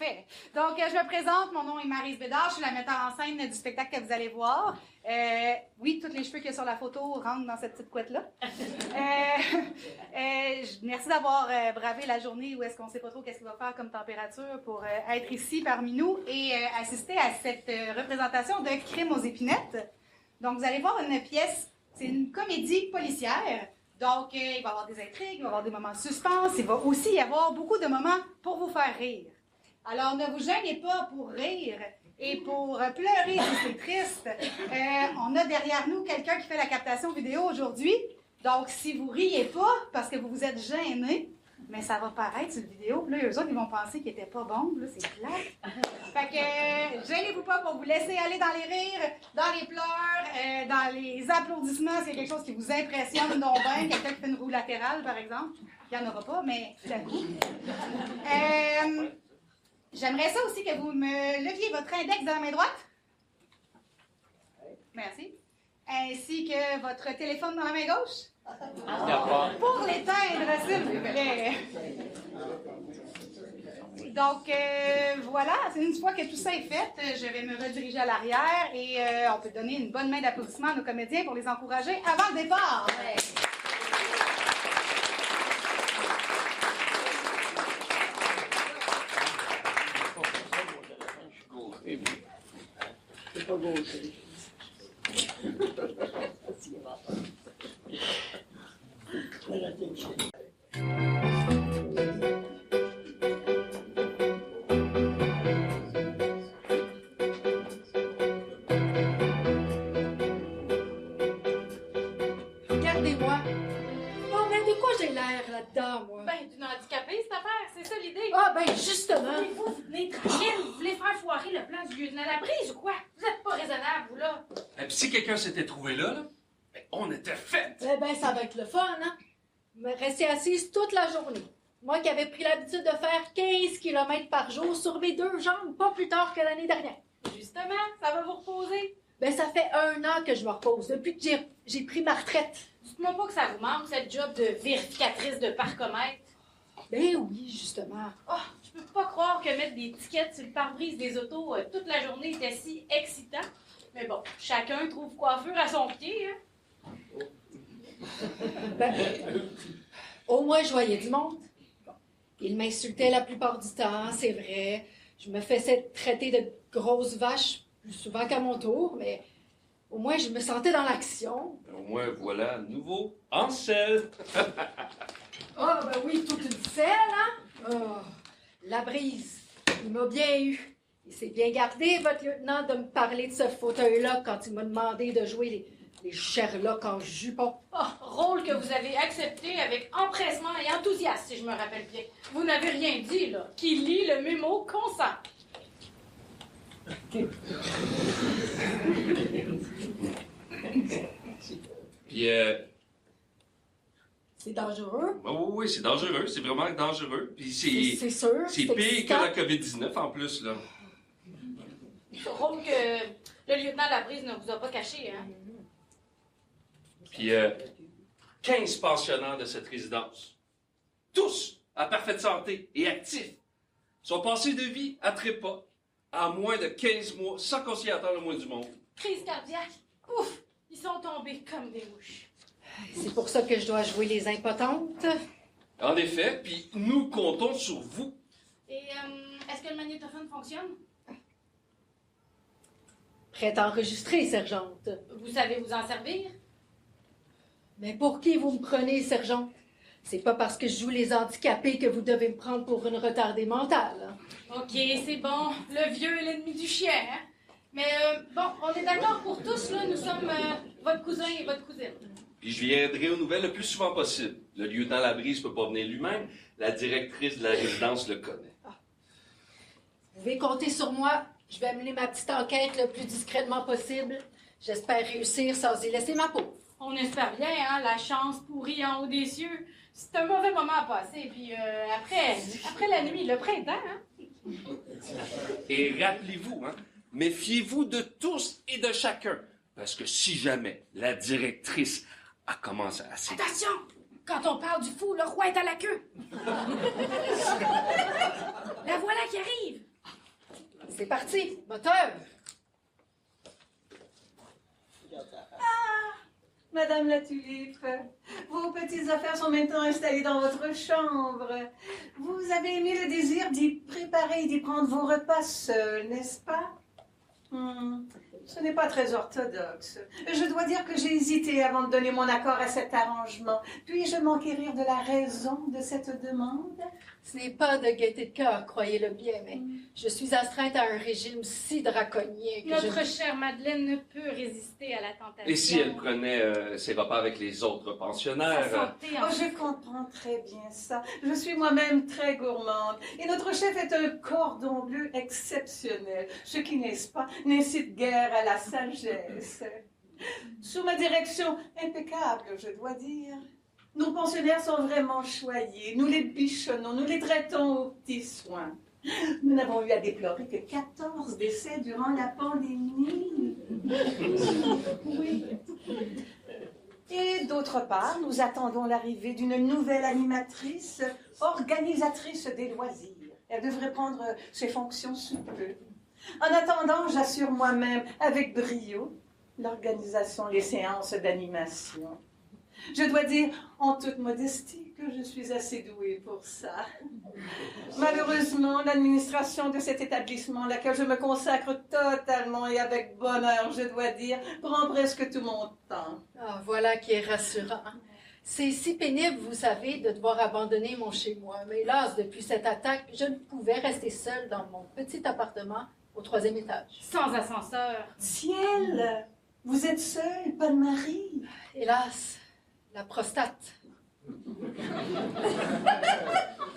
Parfait. Donc, je me présente. Mon nom est Maryse Bédard. Je suis la metteur en scène du spectacle que vous allez voir. Oui, tous les cheveux qu'il y a sur la photo rentrent dans cette petite couette-là. Merci d'avoir bravé la journée où est-ce qu'on ne sait pas trop qu'est-ce qu'il va faire comme température pour être ici parmi nous et assister à cette représentation de Crime aux épinettes. Donc, vous allez voir une pièce, c'est une comédie policière. Donc, il va y avoir des intrigues, il va y avoir des moments de suspense, il va aussi y avoir beaucoup de moments pour vous faire rire. Alors, ne vous gênez pas pour rire et pour pleurer si c'est triste. On a derrière nous quelqu'un qui fait la captation vidéo aujourd'hui. Donc, si vous riez pas parce que vous vous êtes gêné, mais ça va paraître sur la vidéo. Puis là, eux autres, ils vont penser qu'il était pas bon. Là, c'est plate. Fait que, gênez-vous pas pour vous laisser aller dans les rires, dans les pleurs, dans les applaudissements. C'est quelque chose qui vous impressionne non bien. Quelqu'un qui fait une roue latérale, par exemple. Il n'y en aura pas, mais tout à coup. J'aimerais ça aussi que vous me leviez votre index de la main droite. Merci. Ainsi que votre téléphone dans la main gauche. Pour l'éteindre, s'il vous plaît. Donc, voilà, une fois que tout ça est fait, je vais me rediriger à l'arrière et on peut donner une bonne main d'applaudissement à nos comédiens pour les encourager avant le départ. Ouais. C'est pas beau, Regardez-moi. Oh, mais de quoi j'ai l'air là-dedans, moi? Ben, d'une handicapée, cette affaire, c'est ça l'idée. Ah, ben, justement. Mais vous venez tranquille, vous voulez faire foirer le plan du lieutenant Labrise ou quoi? Vous êtes pas raisonnable, vous, là. Et puis si quelqu'un s'était trouvé là, ben, on était fait! Eh ben, ça va être le fun, hein? Me rester assise toute la journée. Moi qui avais pris l'habitude de faire 15 km par jour sur mes deux jambes, pas plus tard que l'année dernière. Justement, ça va vous reposer. Ben, ça fait 1 an que je me repose, depuis que j'ai pris ma retraite. Dites-moi pas que ça vous manque, cette job de vérificatrice de parcomètre. Ben oui, justement. Oh, je peux pas croire que mettre des tickets sur le pare-brise des autos toute la journée était si excitant. Mais bon, chacun trouve coiffure à son pied, hein? Ben, au moins, je voyais du monde. Bon, ils m'insultaient la plupart du temps, c'est vrai. Je me faisais traiter de grosse vache plus souvent qu'à mon tour, mais au moins, je me sentais dans l'action. Au moins, voilà, nouveau Ansel! Ah, ben oui, toute une selle, hein? Oh, Labrise, il m'a bien eu. Il s'est bien gardé, votre lieutenant, de me parler de ce fauteuil-là quand il m'a demandé de jouer les Sherlock en jupon. Oh, rôle que vous avez accepté avec empressement et enthousiasme, si je me rappelle bien. Vous n'avez rien dit, là. Qui lit le mémo consent? Puis, C'est dangereux. oui, c'est dangereux, c'est vraiment dangereux. Puis C'est sûr. c'est pire que la COVID-19 en plus, là. Rôle que le lieutenant Labrise ne vous a pas caché, hein? Puis, 15 pensionnaires de cette résidence, tous à parfaite santé et actifs, sont passés de vie à trépas en moins de 15 mois, sans qu'on s'y attende le moins du monde. Crise cardiaque. Ouf! Ils sont tombés comme des mouches. C'est pour ça que je dois jouer les impotentes. En effet, puis nous comptons sur vous. Et est-ce que le magnétophone fonctionne? Prête à enregistrer, sergente. Vous savez vous en servir? Mais pour qui vous me prenez, sergente? C'est pas parce que je joue les handicapés que vous devez me prendre pour une retardée mentale. OK, c'est bon. Le vieux est l'ennemi du chien, hein? Mais bon, on est d'accord pour tous, là. Nous sommes votre cousin et votre cousine. Puis je viendrai aux nouvelles le plus souvent possible. Le lieutenant Labrise peut pas venir lui-même. La directrice de la résidence le connaît. Vous pouvez compter sur moi. Je vais mener ma petite enquête le plus discrètement possible. J'espère réussir sans y laisser ma peau. On espère bien, hein? La chance pourrie en haut des cieux. C'est un mauvais moment à passer. Puis après la nuit, le printemps, hein? Et rappelez-vous, hein, méfiez-vous de tous et de chacun. Parce que si jamais la directrice a commencé à s'énerver... Attention! Quand on parle du fou, le roi est à la queue. La voilà qui arrive. C'est parti, moteur! Madame la Tulipe, vos petites affaires sont maintenant installées dans votre chambre. Vous avez aimé le désir d'y préparer et d'y prendre vos repas seuls, n'est-ce pas? Ce n'est pas très orthodoxe. Je dois dire que j'ai hésité avant de donner mon accord à cet arrangement. Puis-je m'enquérir de la raison de cette demande? Ce n'est pas de gaieté de cœur, croyez-le bien, mais je suis astreinte à un régime si draconien que Notre chère Madeleine ne peut résister à la tentation. Et si elle prenait ses repas avec les autres Sa pensionnaires? santé en... Oh, je comprends très bien ça. Je suis moi-même très gourmande. Et notre chef est un cordon bleu exceptionnel. Ce qui, n'est-ce pas, n'incite guère à la sagesse. Sous ma direction impeccable, je dois dire. Nos pensionnaires sont vraiment choyés. Nous les bichonnons, nous les traitons aux petits soins. Nous n'avons eu à déplorer que 14 décès durant la pandémie. Oui. Et d'autre part, nous attendons l'arrivée d'une nouvelle animatrice, organisatrice des loisirs. Elle devrait prendre ses fonctions sous peu. En attendant, j'assure moi-même, avec brio, l'organisation des séances d'animation. Je dois dire, en toute modestie, que je suis assez douée pour ça. Malheureusement, l'administration de cet établissement, à laquelle je me consacre totalement et avec bonheur, je dois dire, prend presque tout mon temps. Ah, voilà qui est rassurant. C'est si pénible, vous savez, de devoir abandonner mon chez-moi. Mais hélas, depuis cette attaque, je ne pouvais rester seule dans mon petit appartement au 3e étage. Sans ascenseur. Ciel, vous êtes seule, pas de mari. Hélas, la prostate.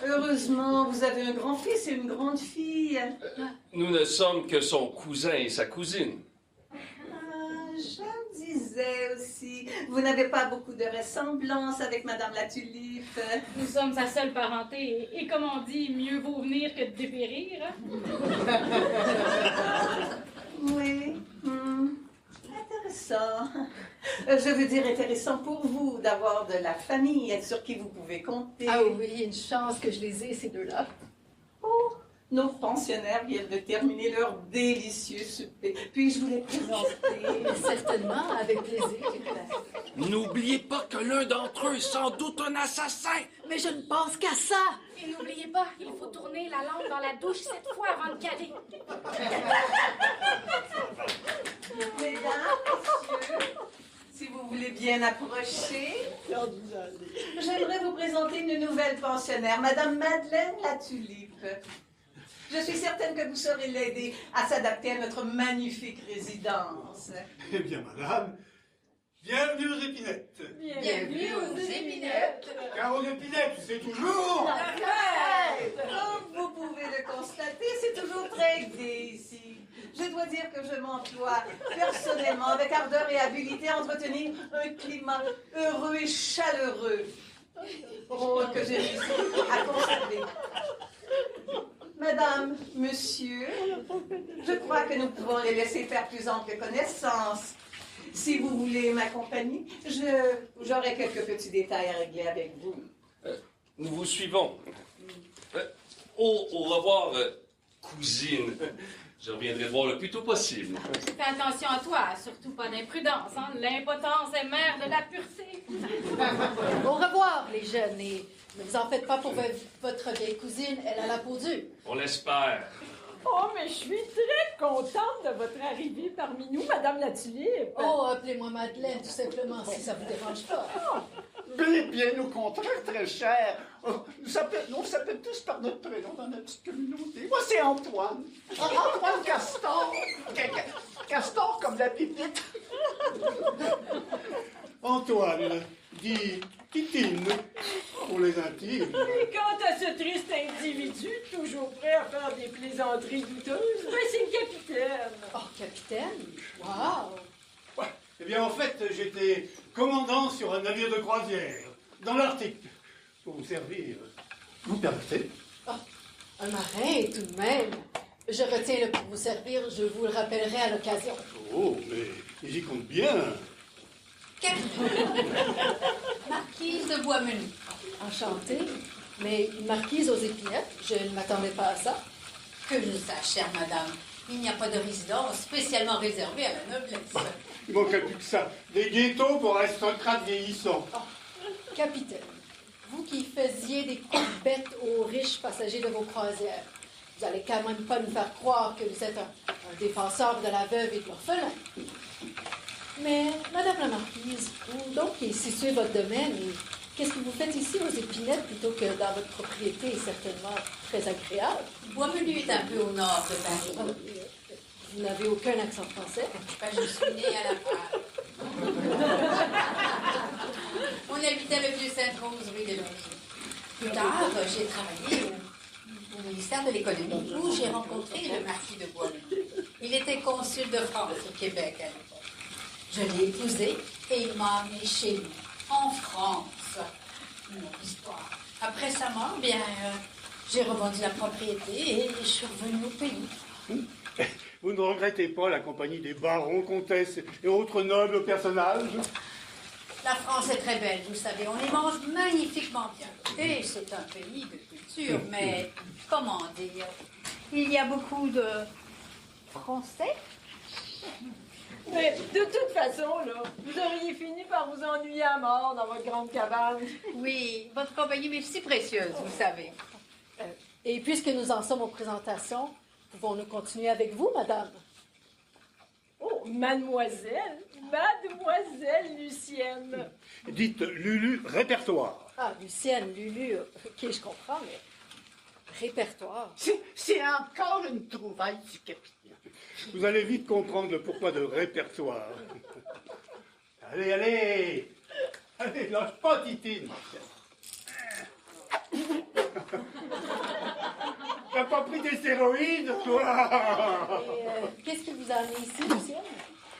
Heureusement, vous avez un grand-fils et une grande-fille. Nous ne sommes que son cousin et sa cousine. Je me disais aussi, vous n'avez pas beaucoup de ressemblance avec Madame la Tulipe. Nous sommes sa seule parenté et comme on dit, mieux vaut venir que de dépérir. Oui, intéressant. Je veux dire intéressant pour vous d'avoir de la famille sur qui vous pouvez compter. Ah oui, une chance que je les ai, ces deux-là. Oh, nos pensionnaires viennent de terminer leur délicieux souper. Puis-je vous les présenter? Certainement, avec plaisir. N'oubliez pas que l'un d'entre eux est sans doute un assassin. Mais je ne pense qu'à ça. Et n'oubliez pas, il faut tourner la lampe dans la douche 7 fois avant de caler. Mesdames, messieurs, si vous voulez bien approcher, j'aimerais vous présenter une nouvelle pensionnaire, Madame Madeleine la Tulipe. Je suis certaine que vous saurez l'aider à s'adapter à notre magnifique résidence. Eh bien, madame, bienvenue aux épinettes. Bienvenue aux épinettes. Car aux épinettes, c'est toujours... Comme vous pouvez le constater, c'est toujours très gai ici. Je dois dire que je m'emploie personnellement avec ardeur et habileté à entretenir un climat heureux et chaleureux. Rôle que j'ai réussi à conserver. Madame, monsieur, je crois que nous pouvons les laisser faire plus ample connaissance. Si vous voulez m'accompagner, j'aurai quelques petits détails à régler avec vous. Nous vous suivons. Au revoir, cousine. Je reviendrai te voir le plus tôt possible. Fais attention à toi, surtout pas d'imprudence. Hein? L'impotence est mère de la pureté. Au revoir, les jeunes, et ne vous en faites pas pour votre vieille cousine, elle a la peau dure. On l'espère. Oh, mais je suis très contente de votre arrivée parmi nous, Madame la Tulipe. Oh, appelez-moi Madeleine, tout simplement, si ça vous dérange pas. Bien au contraire, très cher. Oh, nous s'appelle tous par notre prénom dans notre petite communauté. Moi, c'est Antoine. Antoine Castor. Castor comme la pipite. Antoine, dit Titine, pour les intimes. Et quant à ce triste individu, toujours prêt à faire des plaisanteries douteuses, ben c'est le capitaine. Oh, capitaine? Wow! Ouais. Eh bien, en fait, j'étais commandant sur un navire de croisière, dans l'Arctique, pour vous servir. Vous permettez? Oh, un marin, tout de même. Je retiens le pour vous servir, je vous le rappellerai à l'occasion. Oh, mais j'y compte bien. Marquise de Boismenu. Enchantée, mais une marquise aux épinettes, je ne m'attendais pas à ça. Que je sache, chère madame, il n'y a pas de résidence spécialement réservée à la noblesse. Il manquerait plus que ça. Des ghettos pour aristocrates vieillissants. Capitaine, vous qui faisiez des coups de bête aux riches passagers de vos croisières, vous allez quand même pas nous faire croire que vous êtes un défenseur de la veuve et de l'orphelin. Mais, madame la marquise, où donc est situé votre domaine et qu'est-ce que vous faites ici aux Épinettes plutôt que dans votre propriété certainement très agréable? Boismenu est un peu au nord de Paris. Vous n'avez aucun accent français? Je suis née à la part. On habitait le vieux Sainte-Rose, rue des Longiers. Plus tard, j'ai travaillé au ministère de l'Économie où j'ai rencontré le marquis de Boismenu. Il était consul de France au Québec à l'époque. Je l'ai épousé et il m'a amené chez lui, en France. Une autre histoire. Après sa mort, bien, j'ai revendu la propriété et je suis revenue au pays. Vous ne regrettez pas la compagnie des barons, comtesses et autres nobles personnages? La France est très belle, vous savez, on y mange magnifiquement bien. Et c'est un pays de culture, mais comment dire? Il y a beaucoup de Français. Mais de toute façon, là, vous auriez fini par vous ennuyer à mort dans votre grande cabane. Oui, votre compagnie m'est si précieuse, vous savez. Et puisque nous en sommes aux présentations, pouvons-nous continuer avec vous, madame? Oh, mademoiselle Lucienne. Dites Lulu répertoire. Ah, Lucienne, Lulu, ok, je comprends, mais répertoire. C'est encore une trouvaille du capitaine. Vous allez vite comprendre le pourquoi de répertoire. Allez, allez! Allez, lâche pas, Titine! T'as pas pris des stéroïdes, toi? Et qu'est-ce qui vous a amené ici, Lucienne?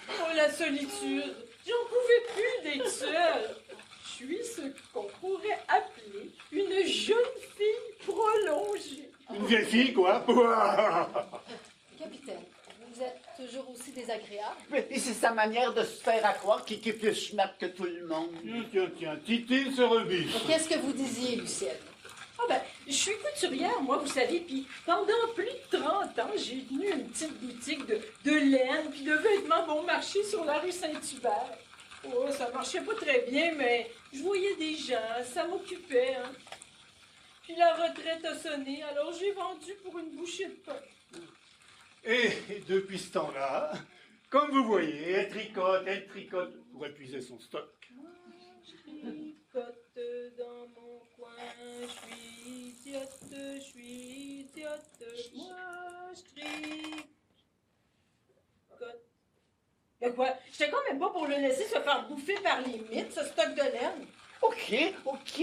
Oh, la solitude. J'en pouvais plus d'être seule. Je suis ce qu'on pourrait appeler une jeune fille prolongée. Une vieille fille, quoi? Capitaine, vous êtes toujours aussi désagréable? Et c'est sa manière de se faire à croire qu'il est plus smart que tout le monde. Tiens, Titine se rebiche. Qu'est-ce que vous disiez, Lucienne? Ah ben, je suis couturière, moi, vous savez, puis pendant plus de 30 ans, j'ai tenu une petite boutique de laine puis de vêtements bon marché sur la rue Saint-Hubert. Oh, ça marchait pas très bien, mais je voyais des gens, ça m'occupait, hein. Puis la retraite a sonné, alors j'ai vendu pour une bouchée de pain. Et depuis ce temps-là, comme vous voyez, elle tricote pour épuiser son stock. Je tricote dans mon coin, je suis idiote, moi je tricote. Mais quoi? J'étais quand même pas pour le laisser se faire bouffer par les mythes, ce stock de laine. OK,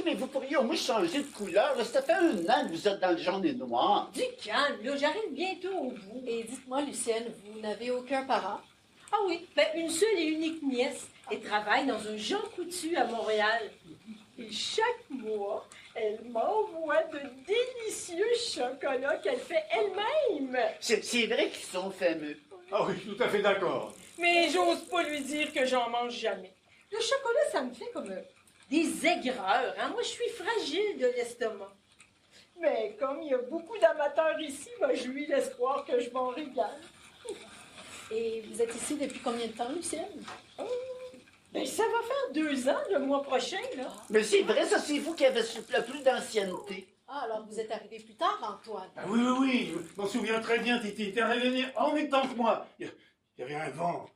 mais vous pourriez au moins changer de couleur. Là, ça fait 1 an que vous êtes dans le jaune et noir. Du calme, là, j'arrive bientôt au bout. Et dites-moi, Lucienne, vous n'avez aucun parent? Ah oui, ben une seule et unique nièce. Elle travaille dans un Jean Coutu à Montréal. Et chaque mois, elle m'envoie de délicieux chocolats qu'elle fait elle-même. C'est vrai qu'ils sont fameux. Ah oui, tout à fait d'accord. Mais j'ose pas lui dire que j'en mange jamais. Le chocolat, ça me fait comme des aigreurs. Hein? Moi, je suis fragile de l'estomac. Mais comme il y a beaucoup d'amateurs ici, ben, je lui laisse croire que je m'en régale. Et vous êtes ici depuis combien de temps, Lucienne? Ben, ça va faire 2 ans le mois prochain, là. Mais c'est vrai, ça, c'est vous qui avez le plus d'ancienneté. Ah, alors vous êtes arrivé plus tard, Antoine. Ah oui, je m'en souviens très bien, Titi. T'es arrivé en même temps que moi. Il y avait un vent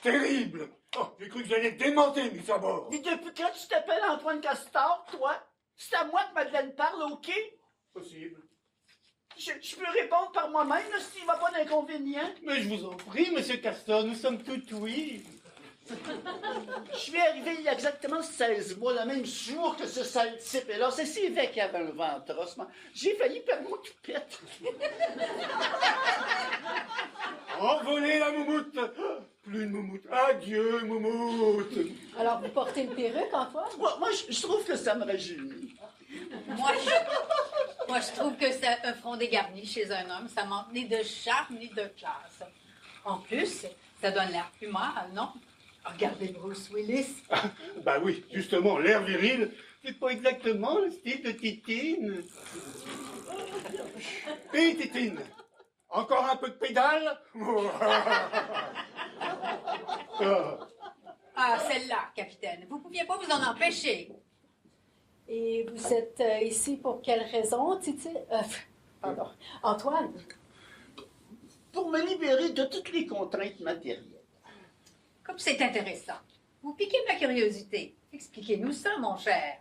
terrible. Oh, j'ai cru que j'allais te démonter, mes sabords. Et depuis quand tu t'appelles Antoine Castor, toi? C'est à moi que Madeleine parle, OK? Possible. Je peux répondre par moi-même, là, s'il n'y a pas d'inconvénient. Mais je vous en prie, monsieur Castor, nous sommes tout oui. Je suis arrivé il y a exactement 16 mois, le même jour que ce sale type. Et là, c'est si vrai qu'il y avait un vent atroce. J'ai failli perdre mon toupette. Envolez la moumoute. Plus de moumoute. Adieu, moumoute. Alors, vous portez une perruque, Antoine? Moi, je trouve que ça me rajeunit. Moi, je trouve que c'est un front dégarni chez un homme. Ça manque ni de charme ni de classe. En plus, ça donne l'air plus mâle, non? Regardez Bruce Willis. Bah oui, justement, l'air viril, c'est pas exactement le style de Titine. Et Titine, encore un peu de pédale? Ah, celle-là, capitaine. Vous pouviez pas vous en empêcher. Et vous êtes ici pour quelle raison, Titi? Pardon. Antoine? Pour me libérer de toutes les contraintes matérielles. Comme c'est intéressant. Vous piquez ma curiosité. Expliquez-nous ça, mon cher.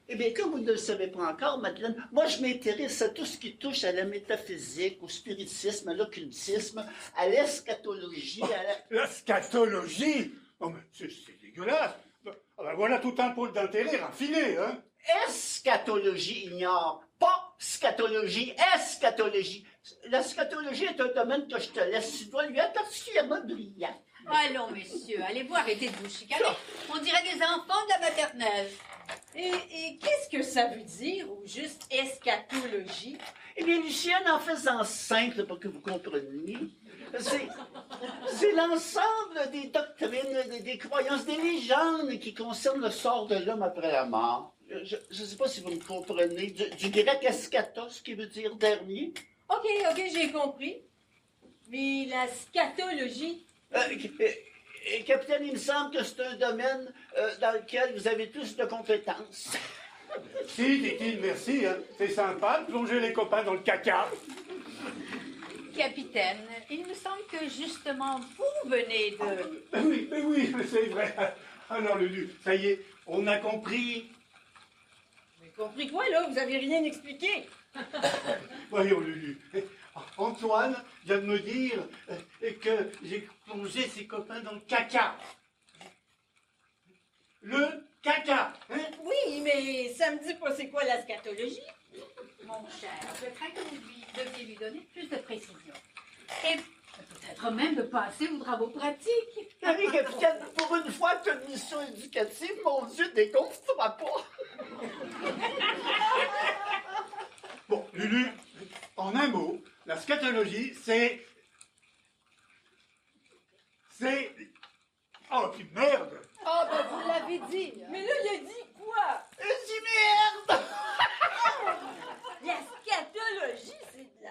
Eh bien, comme vous ne le savez pas encore, Madeleine, moi, je m'intéresse à tout ce qui touche à la métaphysique, au spiritisme, à l'occultisme, à l'eschatologie, à la... La scatologie? Non mais c'est dégueulasse. Ah ben voilà tout un pôle d'intérêt raffiné, hein? Eschatologie ignore, pas scatologie, eschatologie. La scatologie est un domaine que je te laisse, tu dois lui être particulièrement brillant. Allons, messieurs, allez-vous arrêter de vous chicaner. On dirait des enfants de la maternelle. Et qu'est-ce que ça veut dire, ou juste eschatologie? Eh bien, Lucienne, en faisant simple pour que vous compreniez, c'est l'ensemble des doctrines, des croyances, des légendes qui concernent le sort de l'homme après la mort. Je ne sais pas si vous me comprenez, du grec eschatos, qui veut dire dernier. OK, j'ai compris. Mais la scatologie... Capitaine, il me semble que c'est un domaine dans lequel vous avez tous de compétences. Si, Titine, merci, hein. C'est sympa de plonger les copains dans le caca. Capitaine, il me semble que justement vous venez de... Mais oui, c'est vrai. Alors, Lulu, ça y est, on a compris. Mais compris quoi, là? Vous avez rien expliqué. Voyons, Lulu. Antoine vient de me dire que j'ai plongé ses copains dans le caca. Le caca, hein? Oui, mais ça me dit pas c'est quoi la scatologie. Mon cher, je crains que vous deviez lui donner plus de précision. Et peut-être même de passer vos travaux pratiques. Harry, capitaine, pour une fois que tu as une mission éducative, mon Dieu, dégonfle-toi pas. Bon, Lulu, en un mot, la scatologie, c'est... Oh, puis merde! Ah, ben vous l'avez dit. Mais là, il a dit quoi? Dis merde! La scatologie, c'est de la...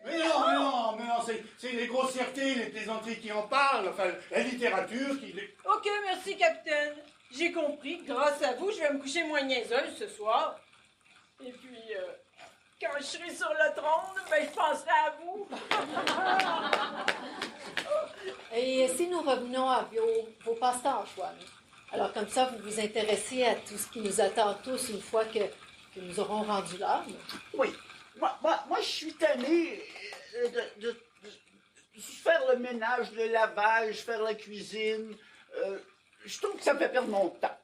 Mais non, c'est les grossièretés, les plaisanteries qui en parlent, enfin, la littérature qui... OK, merci, capitaine. J'ai compris. Grâce à vous, je vais me coucher moins niaiseuse ce soir. Et puis, quand je serai sur le trône, ben, je penserai à vous. Et si nous revenons à vos passe-temps, Antoine? Alors, comme ça, vous vous intéressez à tout ce qui nous attend tous une fois que nous aurons rendu l'âme? Oui. Moi, je suis tanné de faire le ménage, le lavage, faire la cuisine. Je trouve que ça me fait perdre mon temps.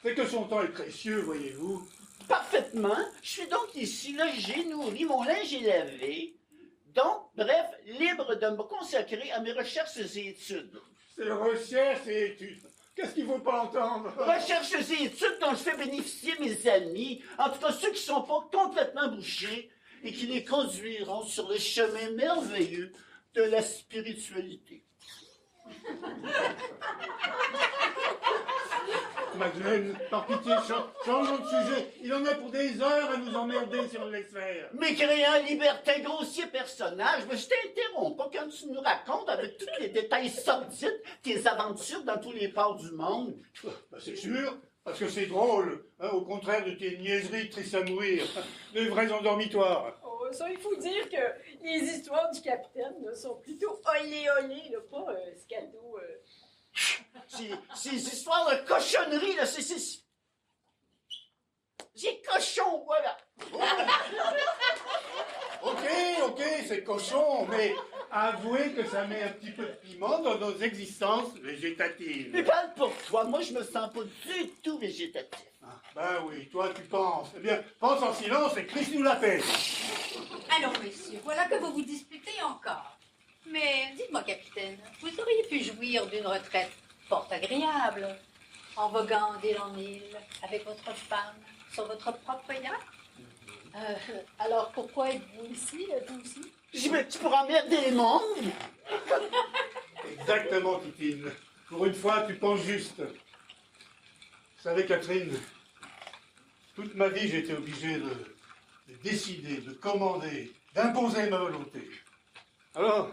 C'est que son temps est précieux, voyez-vous. Parfaitement. Je suis donc ici, logé, nourri, mon linge est lavé. Donc, bref, libre de me consacrer à mes recherches et études. C'est recherche et études. Qu'est-ce qu'il ne faut pas entendre? Recherches et études dont je fais bénéficier mes amis, en tout cas ceux qui ne sont pas complètement bouchés et qui les conduiront sur le chemin merveilleux de la spiritualité. Madeleine, par pitié, changeons de sujet. Il en a pour des heures à nous emmerder si on le laisse faire. Mécréant, libertin, grossier personnage, mais je t'interromps pas quand tu nous racontes avec tous les détails sordides tes aventures dans tous les ports du monde. Ben, c'est sûr, parce que c'est drôle, hein, au contraire de tes niaiseries tristes à mourir, de vrais endormitoires. Oh, ça, il faut dire que les histoires du capitaine là, sont plutôt olé-olé, là, pas scato. Ces histoires de cochonneries, là, c'est cochon, voilà. Ok, c'est cochon, mais avouez que ça met un petit peu de piment dans nos existences végétatives. Mais parle pour toi, moi je me sens pas du tout végétatif. Ah, ben oui, toi tu penses. Eh bien, pense en silence et Christ nous l'appelle. Allons, messieurs, voilà que vous vous disputez encore. Mais dites-moi, capitaine, vous auriez pu jouir d'une retraite fort agréable, en voguant d'île en île, avec votre femme, sur votre propre yacht? Alors, pourquoi êtes-vous ici, vous aussi? Tu pourras emmerder les mondes. Exactement, Titine. Pour une fois, tu penses juste. Vous savez, Catherine, toute ma vie, j'ai été obligé de décider, de commander, d'imposer ma volonté. Alors,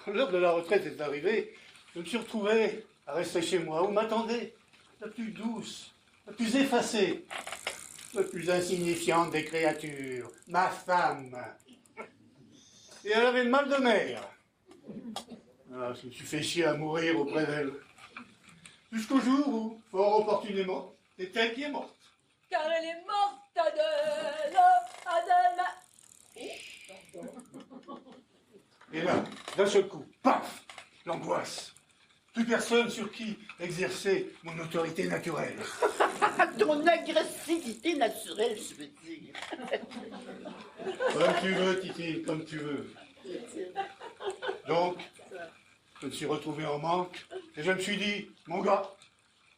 quand l'heure de la retraite est arrivée, je me suis retrouvé à rester chez moi, où m'attendait la plus douce, la plus effacée, la plus insignifiante des créatures, ma femme. Et elle avait le mal de mer. Ah, je me suis fait chier à mourir auprès d'elle. Jusqu'au jour où, fort opportunément, c'est elle qui est morte. Car elle est morte, Adèle, Adèle. Et là, d'un seul coup, paf, l'angoisse. Plus personne sur qui exercer mon autorité naturelle. Ton agressivité naturelle, je veux dire. Comme tu veux, Titi, comme tu veux. Donc, je me suis retrouvé en manque et je me suis dit, mon gars,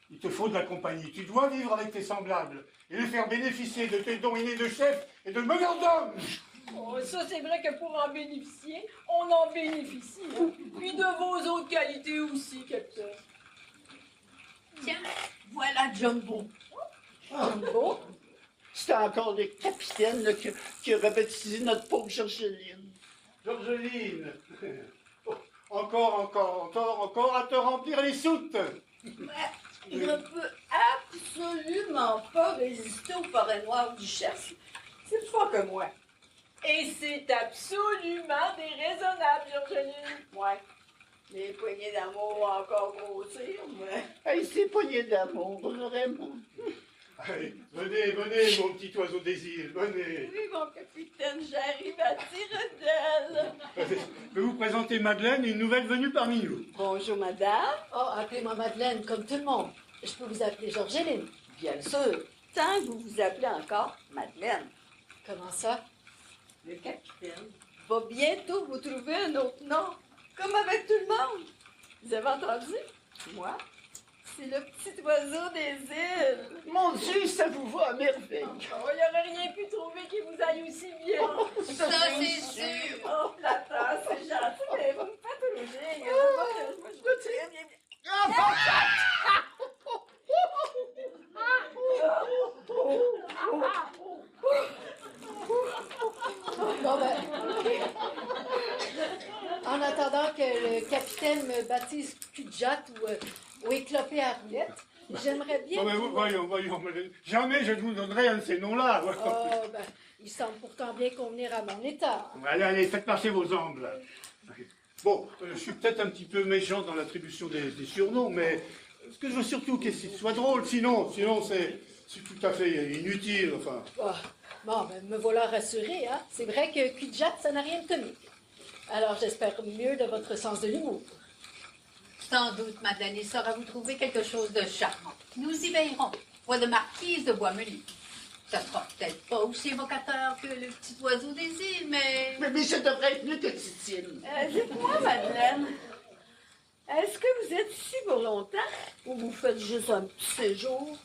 il te faut de la compagnie. Tu dois vivre avec tes semblables et les faire bénéficier de tes dons innés de chef et de meneur d'hommes. Oh, ça, c'est vrai que pour en bénéficier, on en bénéficie. Hein. Puis de vos autres qualités aussi, capitaine. Tiens, voilà Jumbo. Jumbo? C'était encore le capitaine là, qui aurait baptisé notre pauvre Georgeline. Georgeline, oh, encore à te remplir les soutes. Il ne peut absolument pas résister au forêt noir du chef. C'est plus fort que moi. Et c'est absolument déraisonnable, Georgeline. Ouais. Les poignées d'amour vont encore grossir, mais... Hey, c'est poignées d'amour, vraiment. Allez, venez, mon petit oiseau des îles, venez. Oui, mon capitaine, j'arrive à tirer d'elle. Je vais vous présenter Madeleine, une nouvelle venue parmi nous. Bonjour, madame. Oh, appelez-moi Madeleine, comme tout le monde. Je peux vous appeler Georgeline. Bien sûr. Tant que vous vous appelez encore Madeleine. Comment ça? Le capitaine va bientôt vous trouver un autre nom, comme avec tout le monde. Vous avez entendu? Moi, c'est le petit oiseau des îles. Mon Dieu, ça vous va à merveille. Oh, il n'y aurait rien pu trouver qui vous aille aussi bien. Ça, c'est sûr. Oh, flatteur, c'est gentil, mais vous me faites rougir. Moi, je veux dire, bien. Bon, ben, en attendant que le capitaine me baptise Cul-de-Jatte ou éclopé à roulette, j'aimerais bien... Oh, mais voyons, Madeleine. Jamais je ne vous donnerai un de ces noms-là. Oh, ben, il semble pourtant bien convenir à mon état. Allez, faites marcher vos ongles. Bon, je suis peut-être un petit peu méchant dans l'attribution des surnoms, mais ce que je veux surtout, c'est qu'il soit drôle, sinon c'est tout à fait inutile, enfin. Oh, bon, ben, me voilà rassuré, hein. C'est vrai que Cul-de-Jatte, ça n'a rien de comique. Alors, j'espère mieux de votre sens de l'humour. Sans doute, Madeleine, il saura vous trouver quelque chose de charmant. Nous y veillerons. Voix de marquise de Boismelier. Ça sera peut-être pas aussi évocateur que le petit oiseau des îles, mais... Mais ça devrait être mieux que Titine. Dites-moi, Madeleine, est-ce que vous êtes ici pour longtemps ou vous faites juste un petit séjour?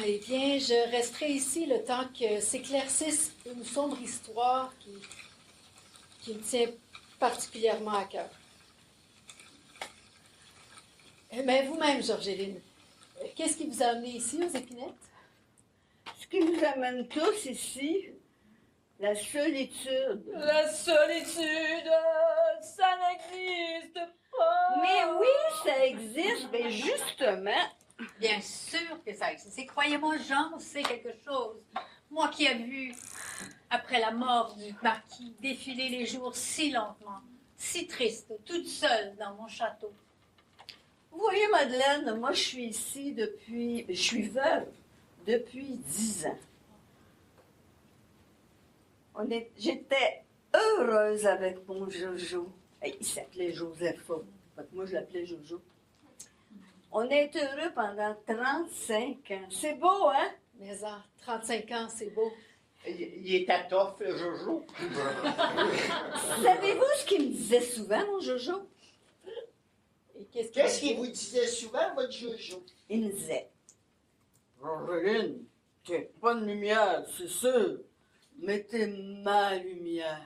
Eh bien, je resterai ici le temps que s'éclaircisse une sombre histoire qui me tient particulièrement à cœur. Mais vous-même, Georgeline, qu'est-ce qui vous a amené ici aux Épinettes? Ce qui nous amène tous ici, la solitude. La solitude, ça n'existe pas. Mais oui, ça existe, mais justement... Bien sûr que ça existe. Et croyez-moi, j'en sais quelque chose. Moi qui ai vu, après la mort du marquis, défiler les jours si lentement, si triste, toute seule dans mon château. Vous voyez, Madeleine, moi, je suis ici depuis... Je suis veuve depuis 10 ans. J'étais heureuse avec mon Jojo. Il s'appelait Josepha. Moi, je l'appelais Jojo. On est heureux pendant 35 ans. C'est beau, hein? Mais en 35 ans, c'est beau. Il est à toffe, le Jojo. Savez-vous ce qu'il me disait souvent, mon Jojo? Et qu'est-ce qu'il vous disait souvent, votre Jojo? Il me disait, Georgeline, t'es pas de lumière, c'est sûr, mais t'es ma lumière.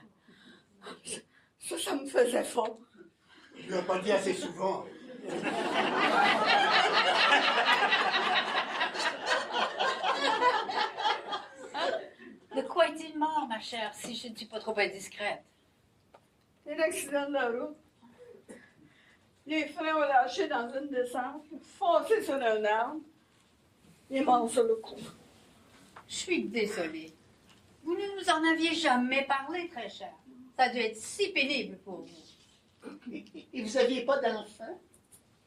Ça me faisait fort. Je ne l'ai pas dit assez souvent. De quoi est-il mort, ma chère, si je ne suis pas trop indiscrète? Un accident de la route. Les freins ont lâché dans une descente, foncé sur un arbre. Il est mort sur le coup. Je suis désolée. Vous ne nous en aviez jamais parlé, très cher. Ça a dû être si pénible pour vous. Et vous aviez pas d'enfant?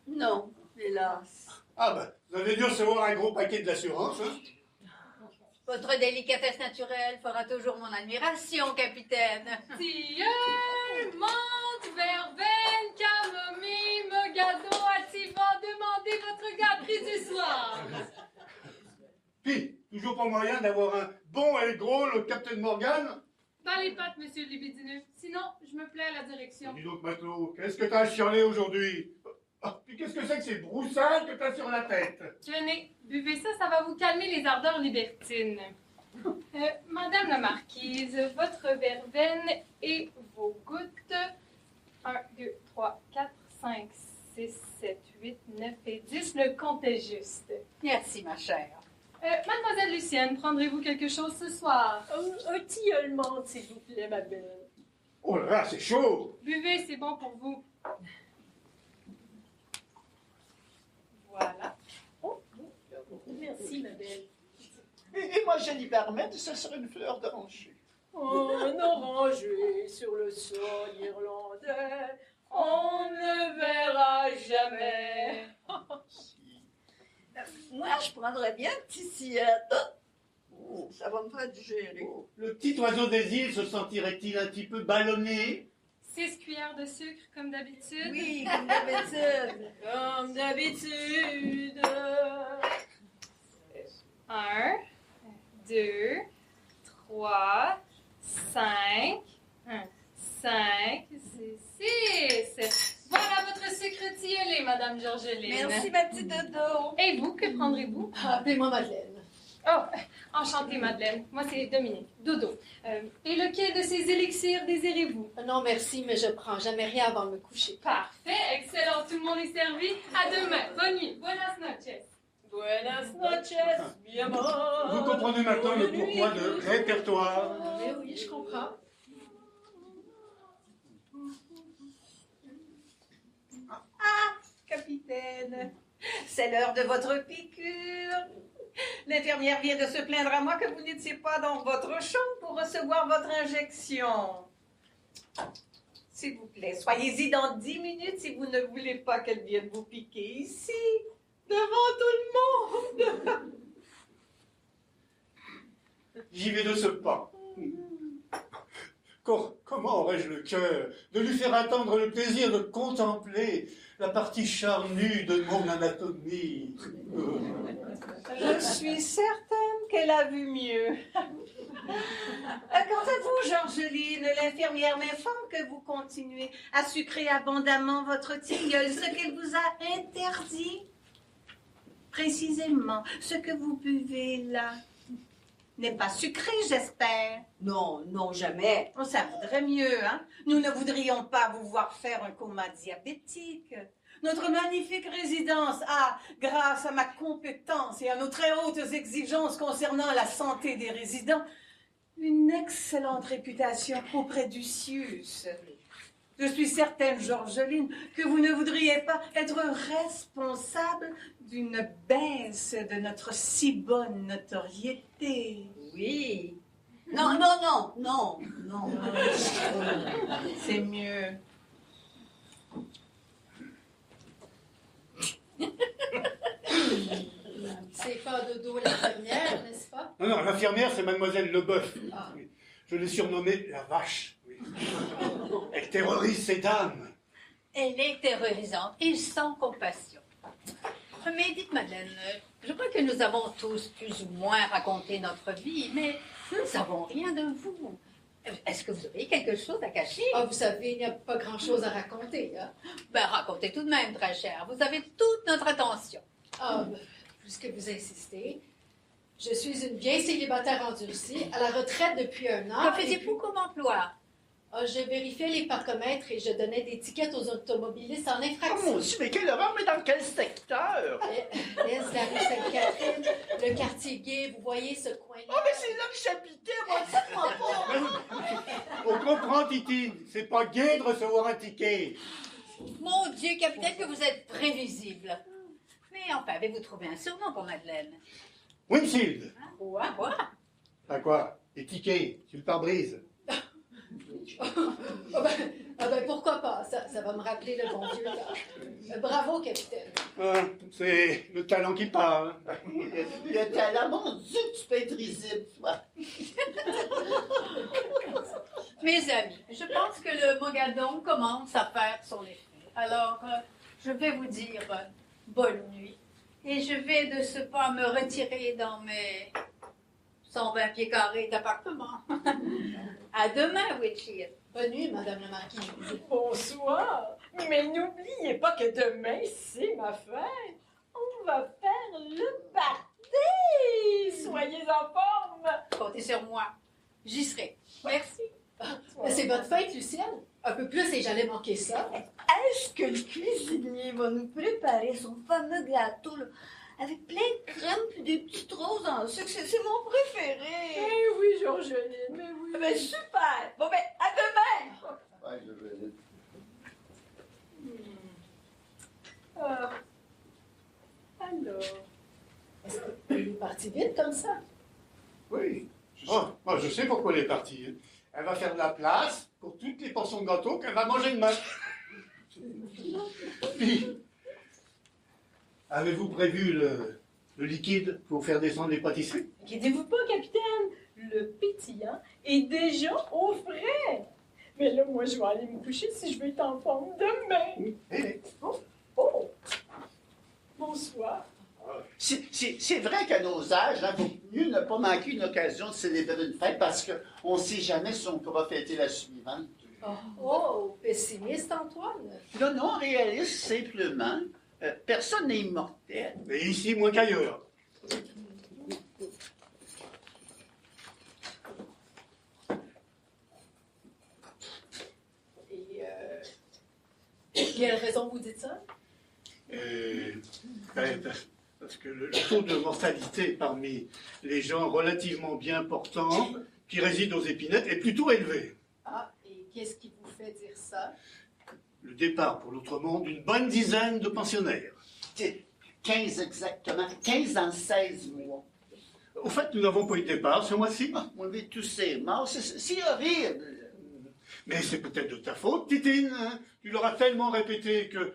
Non, hélas. Ah ben, vous avez dû recevoir un gros paquet de l'assurance, hein? Votre délicatesse naturelle fera toujours mon admiration, capitaine. Tilleul, menthe, verveine, camomille, mogado, activant, demandez votre gâterie du soir. Puis, toujours pas moyen d'avoir un bon et gros, le Captain Morgan? Dans les pattes, monsieur Libidineux. Sinon, je me plais à la direction. Dis donc, matelot, qu'est-ce que t'as chialé aujourd'hui? Ah, puis qu'est-ce que c'est que ces broussailles que t'as sur la tête? Tenez, buvez ça, ça va vous calmer les ardeurs libertines. Madame la marquise, votre verveine et vos gouttes. 1, 2, 3, 4, 5, 6, 7, 8, 9 et 10. Le compte est juste. Merci, ma chère. Mademoiselle Lucienne, prendrez-vous quelque chose ce soir? Un tilleul menthe, s'il vous plaît, ma belle. Oh là là, c'est chaud! Buvez, c'est bon pour vous. Voilà. Merci, ma belle. Et moi, je lui permets, ce serait une fleur d'oranger. Oh, un oranger sur le sol irlandais, on ne verra jamais. Moi, je prendrais bien un petit sillette. Oh, ça va me faire digérer. Oh, le petit oiseau des îles se sentirait-il un petit peu ballonné? 6 cuillères de sucre, comme d'habitude. Oui, comme d'habitude. Comme d'habitude. 1, 2, 3, 5, 5, 6. Voilà votre sucre tilleulé, Madame Georgeline. Merci, ma petite dodo. Et vous, que prendrez-vous? Appelez-moi Madeleine. Oh, enchantée, Madeleine. Moi, c'est Dominique. Dodo. Et lequel de ces élixirs désirez-vous? Non, merci, mais je prends jamais rien avant de me coucher. Parfait, excellent. Tout le monde est servi. À demain. Bonne nuit. Buenas noches. Buenas noches, mi amor. Vous comprenez maintenant le pourquoi de répertoire? Oui, oui, je comprends. Capitaine, c'est l'heure de votre piqûre. L'infirmière vient de se plaindre à moi que vous n'étiez pas dans votre chambre pour recevoir votre injection. S'il vous plaît, soyez-y dans 10 minutes si vous ne voulez pas qu'elle vienne vous piquer ici, devant tout le monde. J'y vais de ce pas. Comment aurais-je le cœur de lui faire attendre le plaisir de contempler la partie charnue de mon anatomie? Je suis certaine qu'elle a vu mieux. Quant à vous, Georgeline, l'infirmière m'informe que vous continuez à sucrer abondamment votre tilleul, ce qu'elle vous a interdit. Précisément, ce que vous buvez là n'est pas sucré, j'espère. Non, non, jamais. Oh, ça vaudrait mieux, hein? Nous ne voudrions pas vous voir faire un coma diabétique. Notre magnifique résidence a, grâce à ma compétence et à nos très hautes exigences concernant la santé des résidents, une excellente réputation auprès du CIUS. Je suis certaine, Georgeline, que vous ne voudriez pas être responsable d'une baisse de notre si bonne notoriété. Oui. Non, non, non, non, non. C'est mieux. C'est pas Dodo l'infirmière, n'est-ce pas? Non, non, l'infirmière, c'est mademoiselle Leboeuf. Ah. Oui. Je l'ai surnommée la vache. Oui. Elle terrorise ces dames. Elle est terrorisante et sans compassion. Mais dites, Madeleine, je crois que nous avons tous plus ou moins raconté notre vie, mais nous ne savons rien de vous. Est-ce que vous avez quelque chose à cacher? Ah, vous savez, il n'y a pas grand-chose à raconter, hein? Ben, racontez tout de même, très cher. Vous avez toute notre attention. Ah, ben, puisque vous insistez, je suis une vieille célibataire endurcie, à la retraite depuis 1 an. Que faisiez-vous comme emploi? Ah, je vérifiais les parcomètres et je donnais des tickets aux automobilistes en Oh infraction. mon Dieu, mais quelle horreur, mais dans quel secteur? L'est, la rue Sainte-Catherine, le quartier gay, vous voyez ce coin-là? Oh, mais c'est là que j'habitais, moi, dites-moi pas! On comprend, Titine. C'est pas gay de recevoir un ticket. Mon Dieu, capitaine, que vous êtes prévisible. Mais enfin, avez-vous trouvé un surnom pour Madeleine? Winfield. Quoi? Quoi? À quoi? Les tickets, sur le pare-brise. Ah ben, pourquoi pas, ça va me rappeler le bon vieux temps. Bravo, capitaine. Ah, c'est le talent qui parle. Le talent, mon Dieu, tu peux être risible, toi. Mes amis, je pense que le mogadon commence à faire son effet. Alors, je vais vous dire bonne nuit. Et je vais de ce pas me retirer dans mes 120 pieds carrés d'appartement. À demain, Witchy. Bonne nuit, Madame la Marquise. Bonsoir. Mais n'oubliez pas que demain, c'est ma fête. On va faire le party. Soyez en forme. Comptez sur moi. J'y serai. Merci. C'est votre fête, Lucienne? Un peu plus et j'allais manquer ça. Est-ce que le cuisinier va nous préparer son fameux gâteau là, avec plein de crème et des petites roses en sucre? C'est mon préféré. Eh oui, Georgeline, mais oui. Ben, super. Bon, ben, à demain. Ouais, je vais... Alors... Est-ce qu'il est parti vite comme ça? Oui. Oh, je sais pourquoi elle est partie. Hein. Elle va faire de la place pour toutes les portions de gâteau qu'elle va manger demain. Puis, avez-vous prévu le liquide pour faire descendre les pâtisseries? Inquiétez-vous pas, capitaine. Le pétillant est déjà au frais. Mais là, moi, je vais aller me coucher si je veux être en forme demain. Oh! Bonsoir. C'est vrai qu'à nos âges, il vaut mieux ne pas manquer une occasion de célébrer une fête parce qu'on ne sait jamais si on pourra fêter la suivante. Oh, pessimiste, Antoine. Non, non, réaliste simplement. Personne n'est immortel. Mais ici, moins qu'ailleurs. Et quelle raison vous dites ça? Parce que le taux de mortalité parmi les gens relativement bien portants qui résident aux Épinettes est plutôt élevé. Ah, et qu'est-ce qui vous fait dire ça? Le départ pour l'autre monde d'une bonne dizaine de pensionnaires. 15 exactement. 15 en 16 mois. Au fait, nous n'avons pas eu de départ ce mois-ci. Ah, on est tous morts. C'est horrible. Mais c'est peut-être de ta faute, Titine. Hein. Tu leur as tellement répété que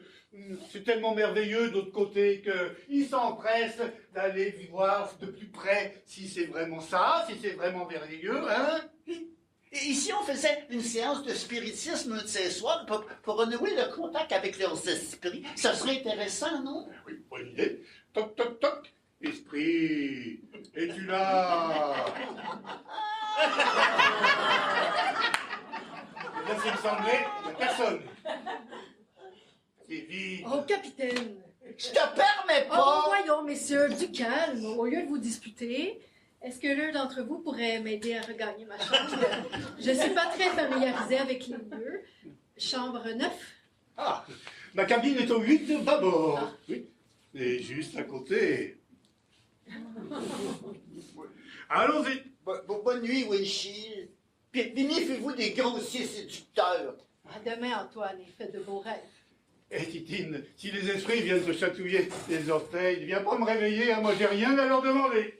c'est tellement merveilleux d'autre côté qu'ils s'empressent d'aller voir de plus près si c'est vraiment ça, si c'est vraiment merveilleux. Hein. Et ici, on faisait une séance de spiritisme un de ces soirs pour renouer le contact avec leurs esprits. Ça serait intéressant, non? Oui, bonne idée. Toc, toc, toc. Esprit, es-tu là? Là, c'est me semblait, il n'y a personne. C'est vide. Oh, capitaine! Je te permets Oh, pas! voyons, messieurs, du calme. Au lieu de vous disputer, est-ce que l'un d'entre vous pourrait m'aider à regagner ma chambre? Je ne suis pas très familiarisée avec les lieux. Chambre 9? Ah, ma cabine est au 8 de bâbord. Oui, et juste à côté. Allons-y. Bonne nuit, Winchell. Puis méfiez-vous des grossiers séducteurs. À demain, Antoine, et faites de beaux rêves. Eh, Titine, si les esprits viennent te chatouiller les orteils, viens pas me réveiller, hein, moi j'ai rien à leur demander.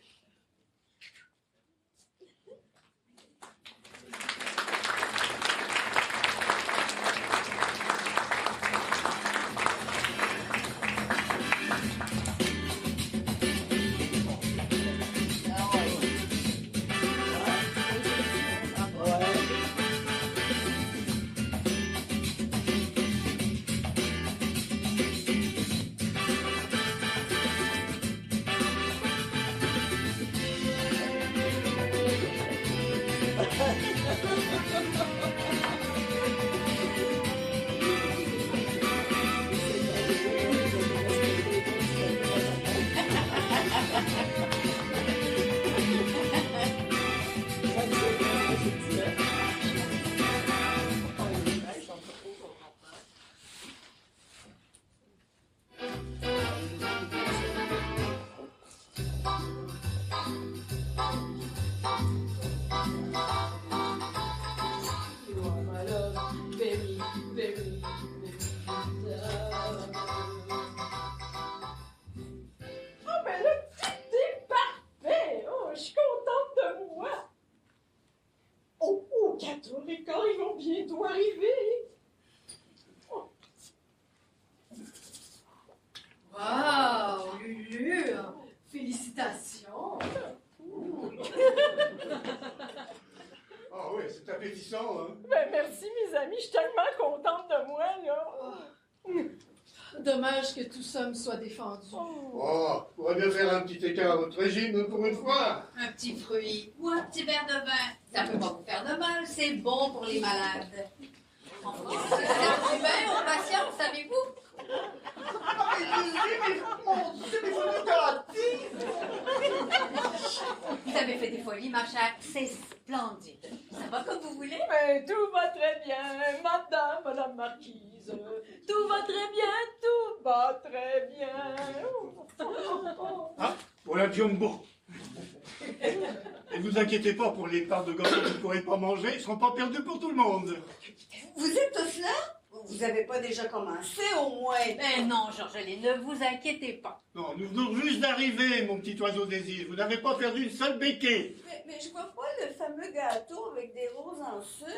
4h15, ils vont bientôt arriver. Wow, Lulu! Félicitations! Ah oui, c'est appétissant, hein? Ben, merci, mes amis. Je suis tellement contente de moi, là. Dommage que tout ça me soit défendu. Oh, on pourrait bien faire un petit écart à votre régime pour une fois. Un petit fruit ou un petit verre de vin, ça peut pas vous faire de mal, c'est bon pour les malades. En France, ça sert du vin aux patients, savez-vous? Mon Dieu, mais vous nous gâtez! Vous avez fait des folies, ma chère, c'est splendide. Ça va comme vous voulez? Ben, tout va très bien, madame Marquise. Tout va très bien, tout va très bien. Ah, voilà Jumbo. Et ne vous inquiétez pas pour les parts de gâteau que vous ne pourrez pas manger, ils ne seront pas perdus pour tout le monde. Vous êtes tous là? Vous n'avez pas déjà commencé, au moins? Ben non, Georgeline, ne vous inquiétez pas. Non, nous venons juste d'arriver, mon petit oiseau des îles. Vous n'avez pas perdu une seule béquille. Mais je vois pas le fameux gâteau avec des roses en sucre.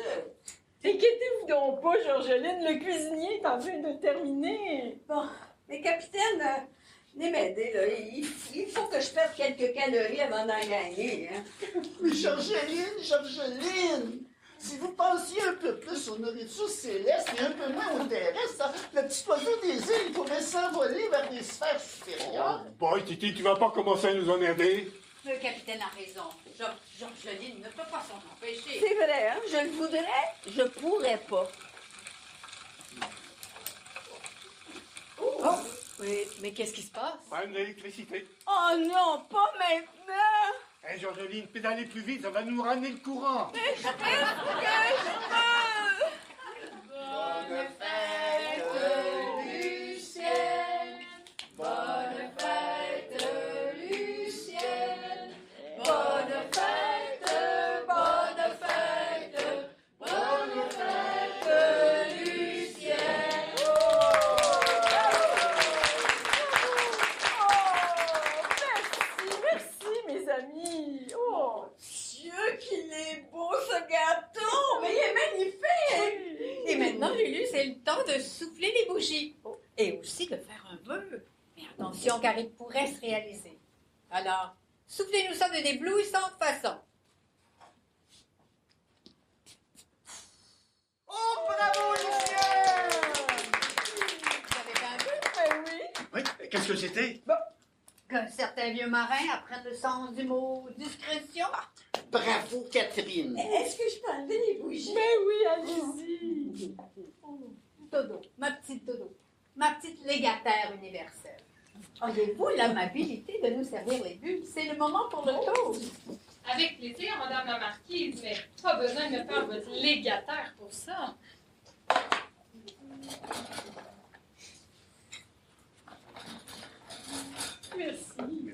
Inquiétez-vous donc pas, Georgeline, le cuisinier est en train de terminer. Bon, mais capitaine, venez m'aider, là. Il faut que je perde quelques calories avant d'en gagner, hein. Mais Georgeline! Si vous pensiez un peu plus aux nourritures célestes et un peu moins aux terrestres, hein, le petit oiseau des îles pourrait s'envoler vers des sphères supérieures. Boy, Titi, tu vas pas commencer à nous emmerder. Le capitaine a raison. Georgeline ne peut pas s'en empêcher. C'est vrai, hein? Je le voudrais, je pourrais pas. Oh! Mais qu'est-ce qui se passe? Problème d'électricité. Oh non, pas maintenant! Hé, Georgeline, pédalez plus vite, ça va nous ramener le courant. Mais je fais ce que je peux! Bonne fête, Lucienne. Bonne fête, Lucienne. Bonne fête, bonne fête. Bonne fête, Lucienne. Merci, mes amis. Oh, Dieu qu'il est beau, ce gâteau! Mais il est magnifique! Et maintenant, Lulu, c'est le temps de souffler les bougies. Oh, et aussi de faire un vœu. Mais attention, car il pourrait se réaliser. Alors, soufflez-nous ça de d'éblouissante façon. Oh, bravo, Lucien! Vous avez fait un vœu? ben oui. Oui, qu'est-ce que c'était? Qu'un certain vieux marin apprenne le sens du mot discrétion. Bravo, Catherine! Est-ce que je peux enlever les bougies? Ben oui, allez-y. Dodo, ma petite Dodo, ma petite légataire universelle. Auriez-vous l'amabilité de nous servir les bulles? C'est le moment pour le toast. Avec plaisir, Madame la Marquise, mais pas besoin de me faire votre légataire pour ça. Merci.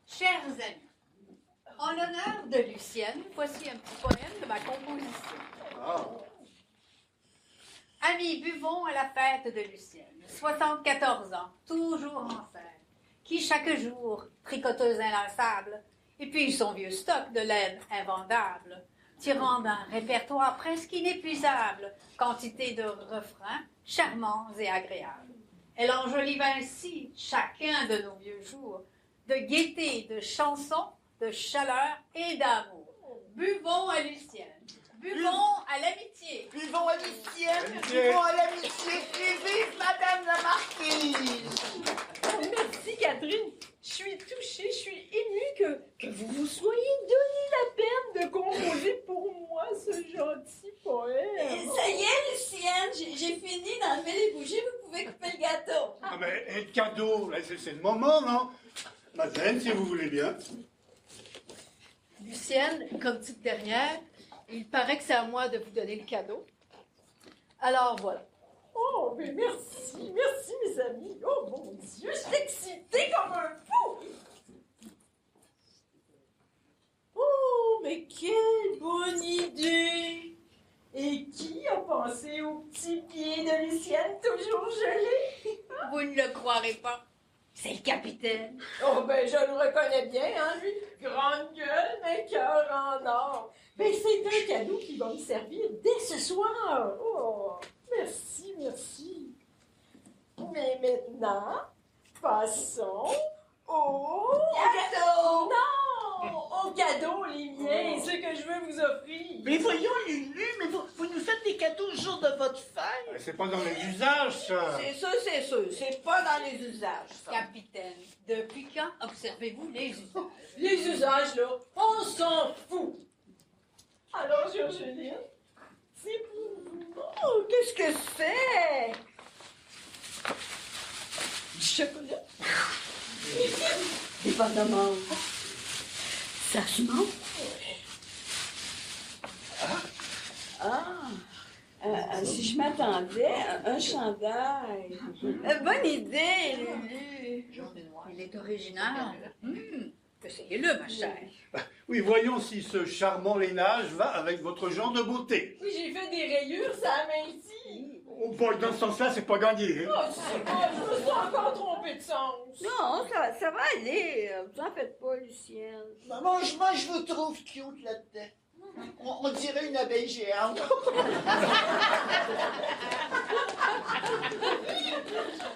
Chers amis, en l'honneur de Lucienne, voici un petit poème de ma composition. Amis, buvons à la fête de Lucienne, 74 ans, toujours enceinte, qui chaque jour, tricoteuse inlassable, épuise son vieux stock de laine invendable, tirant d'un répertoire presque inépuisable quantité de refrains charmants et agréables. Elle enjolive ainsi chacun de nos vieux jours, de gaieté, de chansons, de chaleur et d'amour. Buvons à Lucienne. Buvons à l'amitié. Buvons à Lucienne, buvons à l'amitié et vive Madame la Marquise! Merci, Catherine. Je suis touchée, je suis émue que vous vous soyez donné la peine de composer pour moi ce gentil poème. Ça y est, Lucienne, j'ai fini d'enlever les bougies, vous pouvez couper le gâteau. Ah, mais et le cadeau, là, c'est le moment, non? Madeleine, si vous voulez bien. Lucienne, comme toute dernière, il paraît que c'est à moi de vous donner le cadeau. Alors voilà. Oh, mais merci, merci, mes amis. Oh, mon Dieu, je suis excitée comme un fou. Oh, mais quelle bonne idée! Et qui a pensé au petit pied de Lucienne toujours gelé? Vous ne le croirez pas. C'est le capitaine. Oh, ben, je le reconnais bien, hein, lui. Grande gueule, mais cœur en or. Ben, c'est un cadeau qui va me servir dès ce soir. Oh, merci, merci. Mais maintenant, passons au Cadeau! Non! Au cadeau, les miens, ce que je veux vous offrir. Mais voyons, Lulu, mais vous nous faites des cadeaux le jour de votre fête. C'est pas dans les usages, ça. C'est sûr, c'est sûr. C'est pas dans les usages, ça. Capitaine, depuis quand observez-vous les usages? Les usages, là, on s'en fout. Alors, Georgeline, c'est pour vous. Oh, qu'est-ce que c'est? Du chocolat. Des pâtes de menthe. Ça se mange? Si je m'attendais à un chandail. Bonne idée, Lulu. Il est original. Essayez-le, ma chère. Oui, voyons si ce charmant lainage va avec votre genre de beauté. Oui, j'ai fait des rayures, ça a minci. Oh boy, dans ce sens-là, c'est pas gagné. Hein? Oh, c'est pas, je me suis encore trompée de sens. Non, ça va aller. Vous en faites pas, Lucienne. Maman, je vous trouve cute là-dedans. On dirait une abeille géante.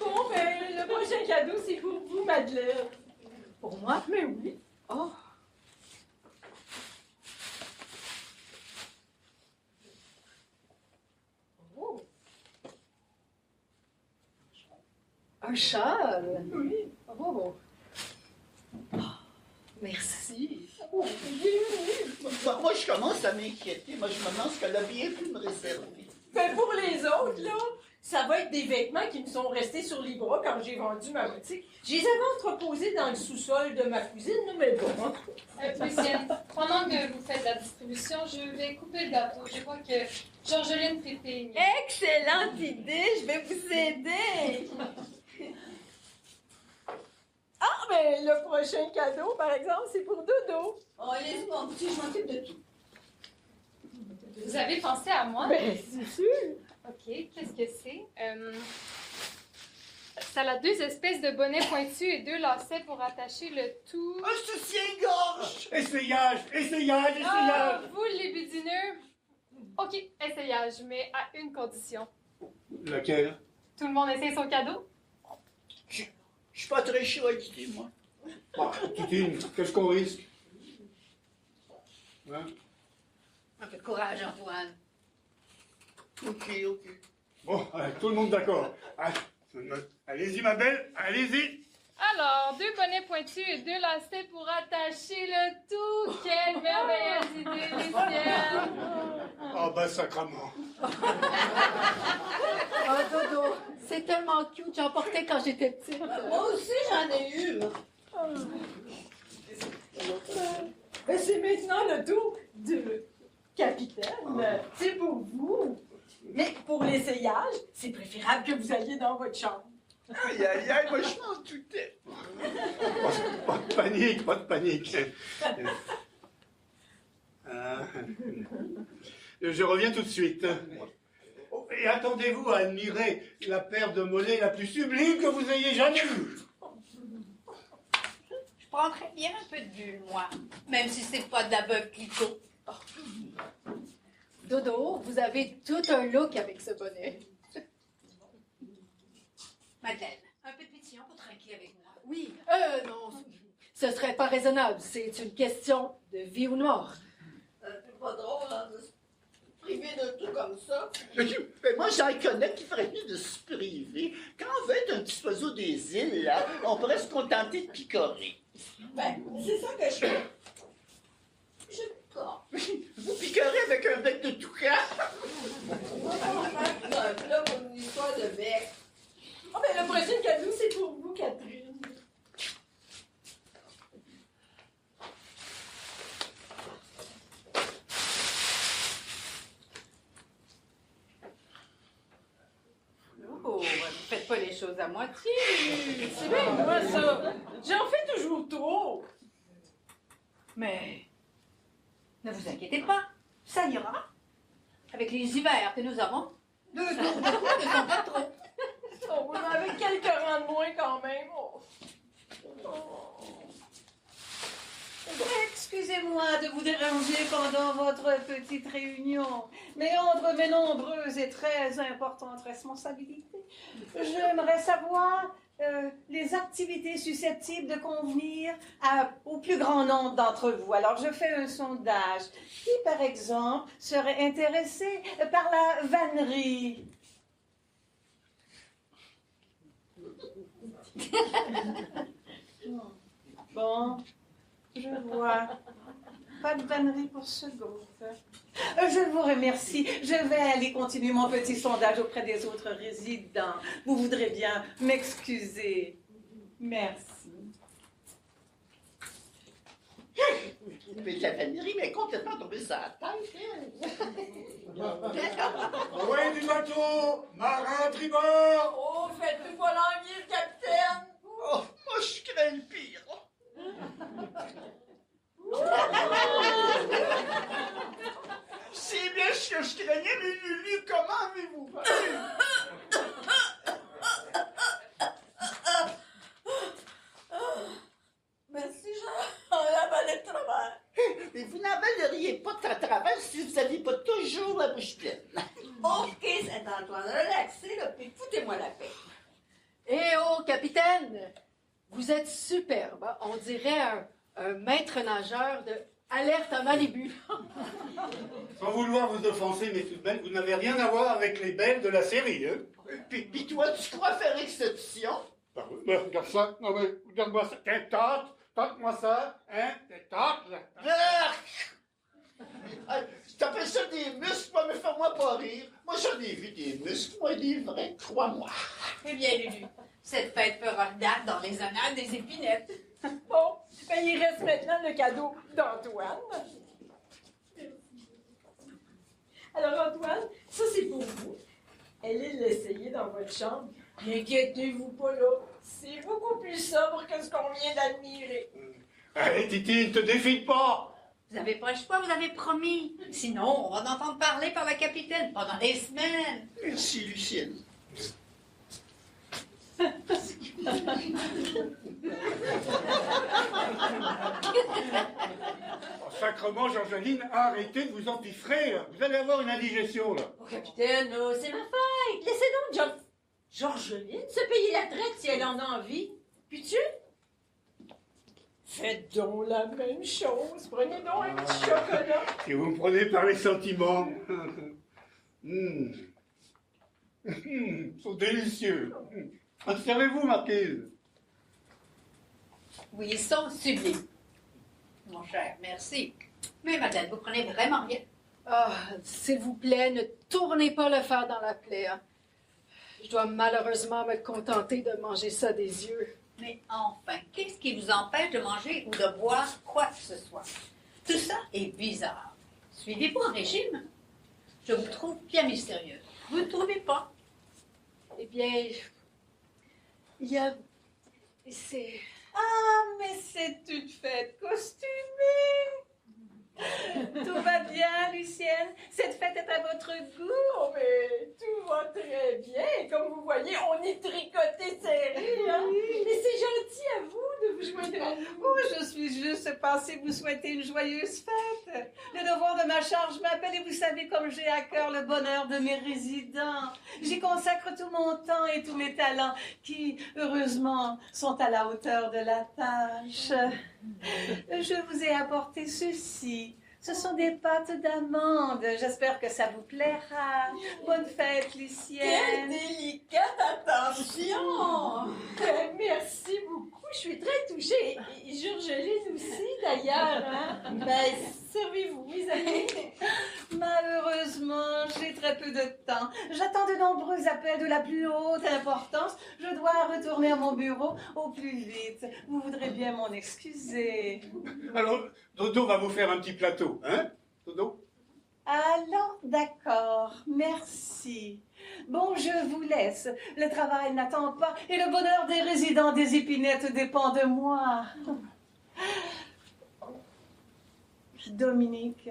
Bon, ben, le prochain cadeau, c'est pour vous, Madeleine. Pour moi? Mais oui. Oh! Oh! Un châle? Oui. Oh! Merci. Oh, Moi, je commence à m'inquiéter. Moi, je me demande ce qu'elle a bien pu me réserver. ben, pour les autres, là, ça va être des vêtements qui me sont restés sur les bras quand j'ai vendu ma boutique. Je les avais entreposés dans le sous-sol de ma cuisine, mais bon, en tout cas. Lucienne, pendant que vous faites la distribution, je vais couper le gâteau. Je crois que Georgeline Pépé. Excellente idée. Je vais vous aider. Ah, ben, le prochain cadeau, par exemple, c'est pour Dodo. Oh, allez-y, mon petit, je m'occupe de tout. Vous avez pensé à moi? Ben, c'est sûr. OK, qu'est-ce que c'est? Ça a 2 espèces de bonnets pointus et 2 lacets pour attacher le tout. Un soutien-gorge! Essayage, essayage, Ah, essayage. vous, les bidineux! OK, essayage, mais à une condition. Laquelle? Tout le monde essaye son cadeau? Je suis pas très chaud à l'idée, moi. Bah, Titine, qu'est-ce qu'on risque? Hein? Un peu de courage, Antoine. OK. Bon, tout le monde d'accord. Allez-y, ma belle, allez-y. Alors, 2 bonnets pointus et 2 lacets pour attacher le tout. Quelle merveilleuse idée, Lucienne! Oh, ben, sacrement. Oh, Dodo, c'est tellement cute. J'en portais quand j'étais petite. Moi aussi, j'en ai eu. Ben, c'est maintenant le tour de Capitaine. C'est pour vous. Mais pour l'essayage, c'est préférable que vous alliez dans votre chambre. Aïe, moi, je m'en doutais. Pas de panique, pas de panique. Je reviens tout de suite. Oh, et attendez-vous à admirer la paire de mollets la plus sublime que vous ayez jamais vue. Je prendrais bien un peu de bulle, moi. Même si c'est pas de la bœuf Clicquot. Dodo, vous avez tout un look avec ce bonnet. Madeleine, un peu de pétillant pour trinquer avec moi. Oui, non, ce serait pas raisonnable. C'est une question de vie ou de mort. C'est pas drôle, hein, de se priver de tout comme ça. Mais moi, j'en connais qui ferait mieux de se priver. Quand on veut être un petit oiseau des îles, là, on pourrait se contenter de picorer. Ben, c'est ça que je fais. Je picore. Vous picorez avec un bec de toucan. Là, pour une histoire de bec. Oh, ben, le prochain cadeau, c'est pour vous, Catherine. Oh, vous faites pas les choses à moitié. C'est bien moi, ça. J'en fais toujours trop. Mais ne vous inquiétez pas, ça ira. Avec les hivers que nous avons, 2 jours de coup ne sont pas trop. Oh, vous en avez quelques rangs de moins quand même. Oh. Oh. Excusez. Excusez-moi de vous déranger pendant votre petite réunion, mais entre mes nombreuses et très importantes responsabilités, j'aimerais savoir les activités susceptibles de convenir au plus grand nombre d'entre vous. Alors, je fais un sondage. Qui, par exemple, serait intéressé par la vannerie? Bon, je vois. Pas de vannerie pour ce groupe. Je vous remercie. Je vais aller continuer mon petit sondage auprès des autres résidents. Vous voudrez bien m'excuser. Merci. Mais la vannerie m'est complètement tombée sur la tête. Envoyez du bateau, marin tribord. Oh, faites-nous pas l'envie, capitaine! Oh, moi, je crains le pire. C'est bien ce que je craignais, mais Lulu, comment avez-vous fait? Merci, Jean. On avalé de travers. Mais vous n'avaleriez pas de travers si vous n'aviez pas toujours la bouche pleine. OK, Saint-Antoine, relaxez, là, puis foutez-moi la paix. Eh oh, capitaine! Vous êtes superbe. Hein? On dirait un maître nageur de Alerte à Malibu. Sans vouloir vous offenser, mes toutes belles, vous n'avez rien à voir avec les belles de la série, hein? Puis toi, tu crois faire exception? Bah oui, bah, regarde ça. Non mais, regarde-moi ça. Tente-moi ça. Hein? Tente, là. T'appelles ça des muscles, moi, mais fais-moi pas rire. Moi, j'en ai vu des muscles, moi, des vrais, crois-moi. Eh bien, Lulu, cette fête fera date dans les annales des épinettes. Bon, ben, il reste maintenant le cadeau d'Antoine. Alors, Antoine, ça, c'est pour vous. Allez l'essayer dans votre chambre. N'inquiétez-vous pas, là. C'est beaucoup plus sobre que ce qu'on vient d'admirer. Allez, Titi, ne te défile pas. Vous n'avez pas le choix, vous avez promis. Sinon, on va en entendre parler par la capitaine pendant des semaines. Merci, Lucienne. Oh, sacrement, Georgeline, arrêtez de vous empiffrer. Vous allez avoir une indigestion, là. Oh, capitaine, c'est ma fête. Laissez donc Georgeline se payer la traite si elle en a envie. Puis tu? Faites donc la même chose. Prenez donc un petit chocolat. Et vous me prenez par les sentiments. Ils sont délicieux. Servez-vous, marquise. Oui, ils sont sublimes. Mon cher, merci. Mais madame, vous prenez vraiment rien. Ah, s'il vous plaît, ne tournez pas le fer dans la plaie. Hein. Je dois malheureusement me contenter de manger ça des yeux. Mais enfin, qu'est-ce qui vous empêche de manger ou de boire quoi que ce soit? Tout ça est bizarre. Suivez-vous un régime? Je vous trouve bien mystérieuse. Vous ne trouvez pas? Eh bien, il y a... C'est... Ah, mais c'est une fête costumée! Tout va bien, Lucienne? Cette fête est à votre goût? Oh, mais tout va très bien. Comme vous voyez, on est tricoté serré. Hein? Et c'est gentil à vous de vous joindre à nous. Oh, je suis juste passée vous souhaiter une joyeuse fête. Le devoir de ma charge m'appelle et vous savez comme j'ai à cœur le bonheur de mes résidents. J'y consacre tout mon temps et tous mes talents qui, heureusement, sont à la hauteur de la tâche. Je vous ai apporté ceci. Ce sont des pâtes d'amande. J'espère que ça vous plaira. Bonne fête, Quelle Lucienne. délicate attention! Merci beaucoup. Je suis très touchée. Et Georgeline aussi, d'ailleurs. Hein? Ben, servez-vous, mes amis. Malheureusement, j'ai très peu de temps. J'attends de nombreux appels de la plus haute importance. Je dois retourner à mon bureau au plus vite. Vous voudrez bien m'en excuser. Alors, Dodo va vous faire un petit plateau, hein? Dodo? Alors, d'accord. Merci. Bon, je vous laisse. Le travail n'attend pas et le bonheur des résidents des Épinettes dépend de moi. Dominique,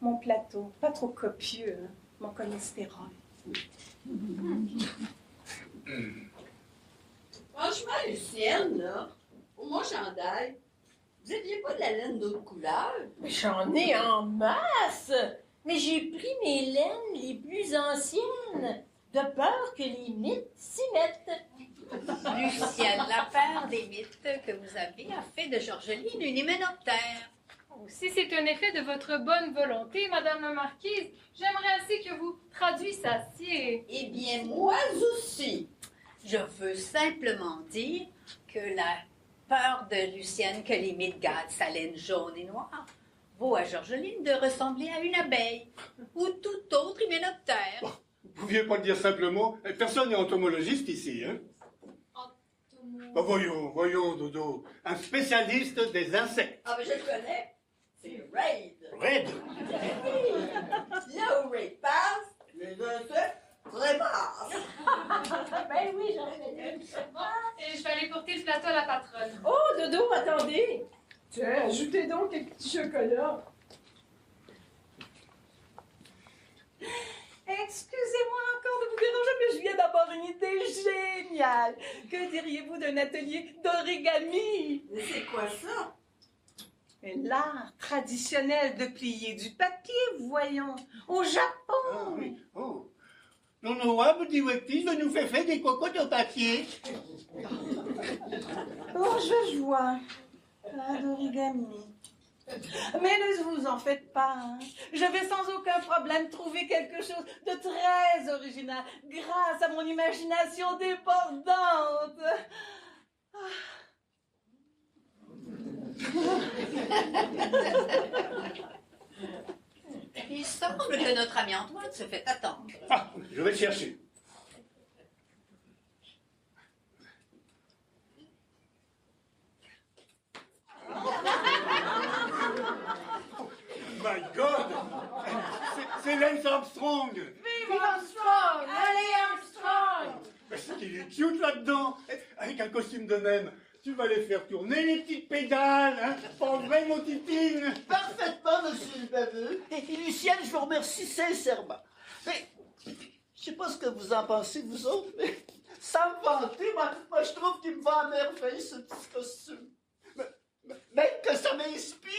mon plateau, pas trop copieux, hein, mon cholestérol. Franchement, Lucienne, là, pour mon chandail, Vous n'aviez pas de la laine d'autre couleur? Mais j'en ai en masse! Mais j'ai pris mes laines les plus anciennes, de peur que les mythes s'y mettent. Lucienne, la peur des mythes que vous avez a fait de Georgeline une hyménoptère. Oh, si c'est un effet de votre bonne volonté, Madame la Marquise, j'aimerais assez que vous traduissiez. Eh bien, moi aussi. Je veux simplement dire que la peur de Lucienne que les mythes gardent sa laine jaune et noire vaut à Georgeline de ressembler à une abeille ou tout autre hyménoptère. Vous pouviez pas le dire simplement? Personne n'est entomologiste ici, hein? Bah, voyons, Dodo. Un spécialiste des insectes. Ah, mais je le connais. C'est Raid. Raid? Là où Raid passe, les insectes trépassent. Ben oui, j'en ai Et je vais aller porter le plateau à la patronne. Oh, Dodo, attendez! Tiens, ajoutez donc quelques petits chocolats. Excusez-moi encore de vous déranger, mais je viens d'avoir une idée géniale. Que diriez-vous d'un atelier d'origami? Mais c'est quoi ça? L'art traditionnel de plier du papier, voyons, au Japon. Ah oui. Oh. L'honorable directrice nous fait faire des cocottes de papier. Oh, je vois. Plein d'origami. Mais ne vous en faites pas. Hein. Je vais sans aucun problème trouver quelque chose de très original grâce à mon imagination débordante. Il semble que notre ami Antoine se fait attendre. Ah, je vais le chercher. My God! C'est Lance Armstrong! Vive Armstrong! Allez, Armstrong! Mais il est cute là-dedans! Avec un costume de même, tu vas les faire tourner les petites pédales, hein? Pas vrai, mon titine? Parfaitement, monsieur le baveux. Et Lucienne, je vous remercie sincèrement. Mais, je sais pas ce que vous en pensez, vous autres, mais sans me vanter, moi je trouve qu'il me va à merveille, ce petit costume. Même que ça m'inspire.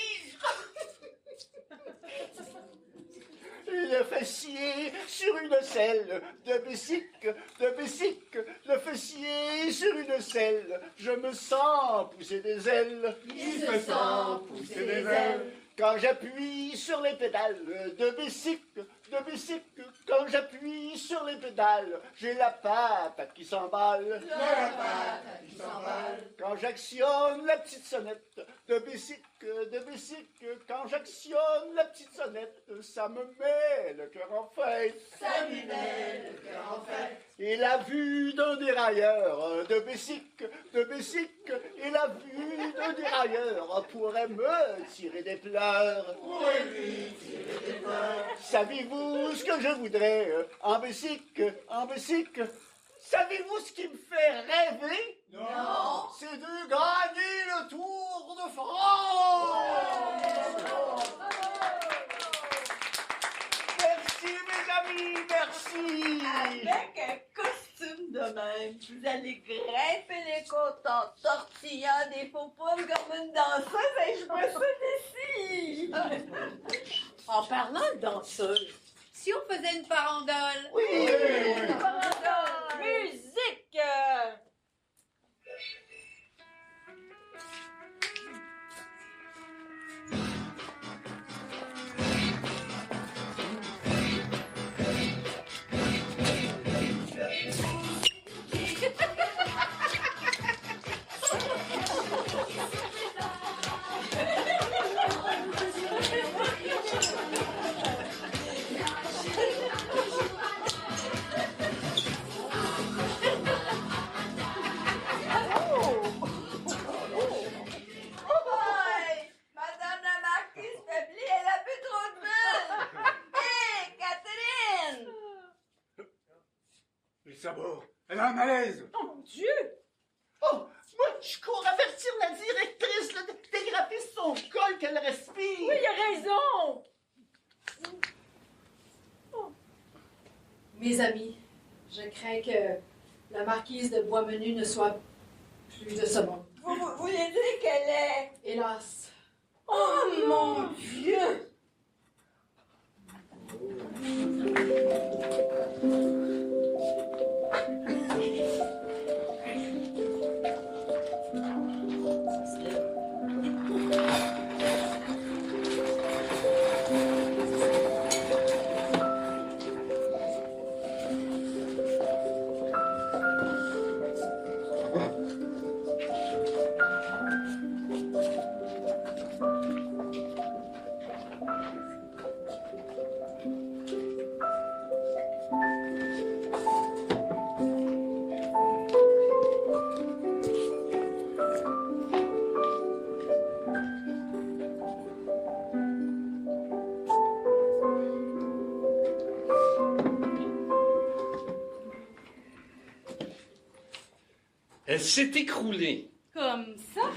Le fessier sur une selle, de Bessic, le fessier sur une selle. Je me sens pousser des ailes. Il se sent pousser des ailes. Quand j'appuie sur les pédales de Bessic, quand j'appuie sur les pédales, j'ai la patate qui s'emballe. La patate qui s'emballe. Quand j'actionne la petite sonnette de Bessic, quand j'actionne la petite sonnette, ça me met le cœur en fête. Ça lui met le cœur en fête. Et la vue d'un dérailleur de Bessic, et la vue d'un dérailleur pourrait me tirer des pleurs. Pourrait lui tirer des pleurs. Savez-vous ce que je voudrais en Bessic? Savez-vous ce qui me fait rêver? Non. C'est de gagner le Tour de France! Merci mes amis, merci! Avec un costume de même, vous allez grimper les côtes en tortillant des faux pommes comme une danseuse et je vois ça d'ici! En parlant de danseuse, si on faisait une farandole. Oui! Musique! Madame la marquise faiblit, elle a bu trop de bulles! Hé, Catherine! Les sabords, elle a un malaise! Oh mon Dieu! Oh, moi, je cours avertir la directrice, le télégraphiste son col qu'elle respire. Oui, il a raison! Mes amis, je crains que la marquise de Boismenu ne soit plus de ce monde. Vous voulez dire qu'elle est... Hélas. Oh mon Dieu! Elle s'est écroulée. Comme ça?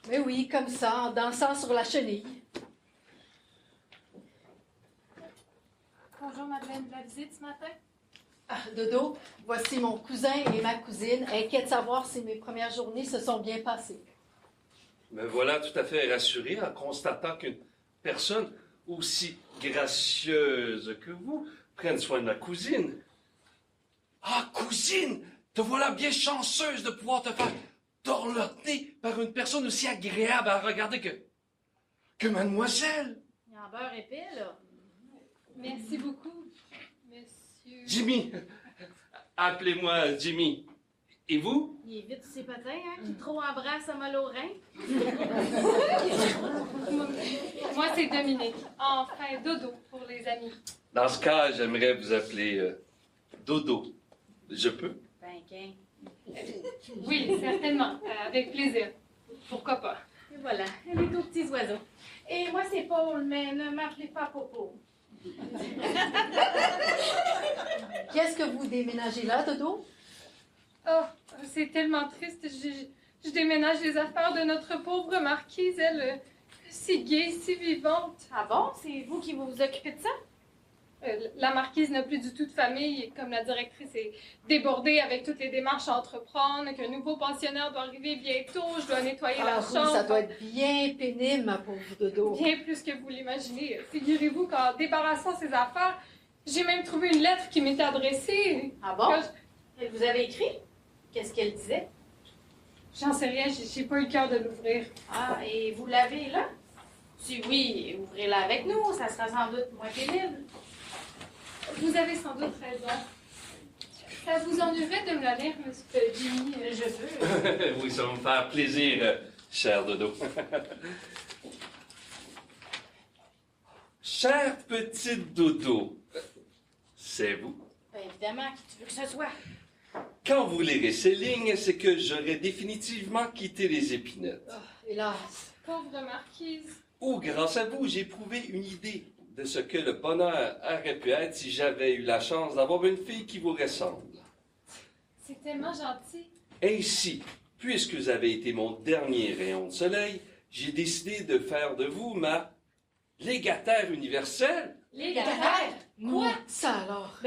Mais oui, comme ça, en dansant sur la chenille. Bonjour, Madeleine, de la visite ce matin? Ah, Dodo, voici mon cousin et ma cousine, inquiets de savoir si mes premières journées se sont bien passées. Me voilà tout à fait rassuré en constatant qu'une personne aussi gracieuse que vous prenne soin de ma cousine. Ah, cousine! Te voilà bien chanceuse de pouvoir te faire dorloter par une personne aussi agréable à regarder que mademoiselle. Il y a un beurre épais, là. Merci beaucoup, monsieur. Jimmy, appelez-moi Jimmy. Et vous? Il est vite ses patins, hein, qui trop embrasse à mal au rein. Moi, c'est Dominique. Enfin, Dodo pour les amis. Dans ce cas, j'aimerais vous appeler Dodo. Je peux? Ben, qu'un. Oui, certainement. Avec plaisir. Pourquoi pas? Et voilà, les deux petits oiseaux. Et moi, c'est Paul, mais ne m'appelez pas Popo. Qu'est-ce que vous déménagez là, Dodo? Oh, c'est tellement triste. Je déménage les affaires de notre pauvre marquise, elle, si gaie, si vivante. Ah bon? C'est vous qui vous occupez de ça? La marquise n'a plus du tout de famille, et comme la directrice est débordée avec toutes les démarches à entreprendre, qu'un nouveau pensionnaire doit arriver bientôt, je dois nettoyer la oui, chambre. ça doit être bien pénible, ma pauvre Dodo. Bien plus que vous l'imaginez. Figurez-vous qu'en débarrassant ses affaires, j'ai même trouvé une lettre qui m'était adressée. Ah bon? Que Elle vous avait écrit? Qu'est-ce qu'elle disait? J'en sais rien, j'ai pas eu le cœur de l'ouvrir. Ah, et vous l'avez là? Si oui, ouvrez-la avec nous, ça sera sans doute moins pénible. Vous avez sans doute raison. Ça vous ennuierait de me la lire, monsieur Jimmy? Je veux. Oui, ça va me faire plaisir, cher Dodo. Cher petite Dodo, c'est vous? Ben, évidemment, qui tu veux que ce soit? Quand vous lirez ces lignes, c'est que j'aurai définitivement quitté les épinettes. Oh, hélas. Pauvre marquise. Oh, grâce à vous, j'ai éprouvé une idée de ce que le bonheur aurait pu être si j'avais eu la chance d'avoir une fille qui vous ressemble. C'est tellement gentil. Ainsi, puisque vous avez été mon dernier rayon de soleil, j'ai décidé de faire de vous ma légataire universelle. Légataire? Quoi? Ça alors?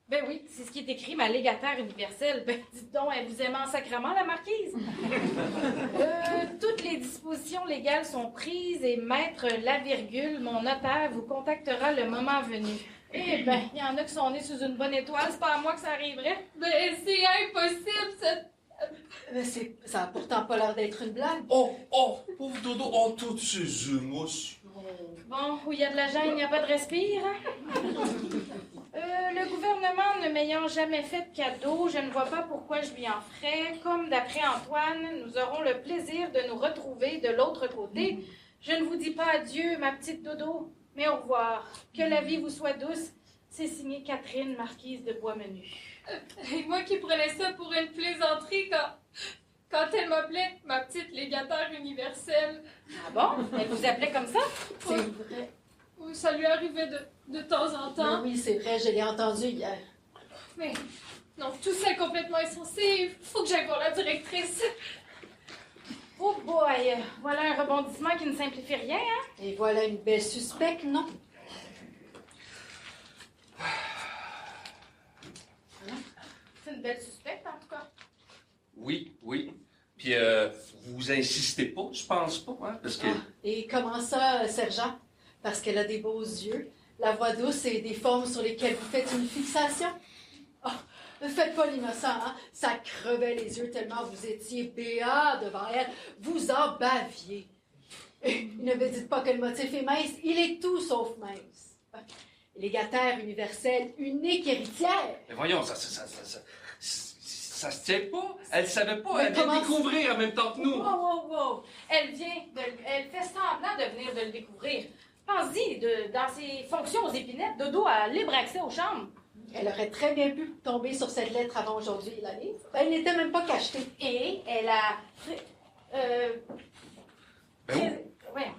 Ben oui, c'est ce qui est écrit, ma légataire universelle. Ben, dites donc, elle vous aime en sacrement, la marquise? Toutes les dispositions légales sont prises et maître Lavirgule, mon notaire, vous contactera le moment venu. Eh ben, il y en a qui sont nés sous une bonne étoile, c'est pas à moi que ça arriverait. Ben, c'est impossible, Mais ça a pourtant pas l'air d'être une blague. Oh, pauvre Dodo, toutes ces émotions. Bon, où il y a de la gêne, il n'y a pas de respire. Hein? Le gouvernement ne m'ayant jamais fait de cadeau, je ne vois pas pourquoi je lui en ferais. Comme d'après Antoine, nous aurons le plaisir de nous retrouver de l'autre côté. Je ne vous dis pas adieu, ma petite Dodo, mais au revoir. Que la vie vous soit douce. C'est signé Catherine, marquise de Boismenu. Et moi qui prenais ça pour une plaisanterie quand elle m'appelait ma petite légataire universelle. Ah bon? Elle vous appelait comme ça? C'est vrai. Oui, ça lui arrivait de temps en temps. Oui, c'est vrai, je l'ai entendu hier. Mais non, tout ça est complètement insensé. Il faut que j'aille voir la directrice. Oh boy! Voilà un rebondissement qui ne simplifie rien, hein? Et voilà une belle suspecte, non? C'est une belle suspecte, en tout cas. Oui. Puis vous insistez pas, je pense pas, hein, parce que... Et comment ça, sergent? Parce qu'elle a des beaux yeux, la voix douce et des formes sur lesquelles vous faites une fixation? Ne faites pas l'innocent, hein? Ça crevait les yeux tellement vous étiez béat devant elle. Vous en baviez. Et ne me dites pas que le motif est mince, il est tout sauf mince. Légataire universelle, unique héritière. Mais voyons, ça se tient pas. Elle savait pas, Mais elle vient de comment- découvrir en même temps que nous. Wow. Elle fait semblant de venir de le découvrir. Pense-y, dans ses fonctions aux épinettes, Dodo a libre accès aux chambres. Elle aurait très bien pu tomber sur cette lettre avant aujourd'hui la lire. Elle n'était même pas cachetée. Et elle a... Ben oui. Ouais.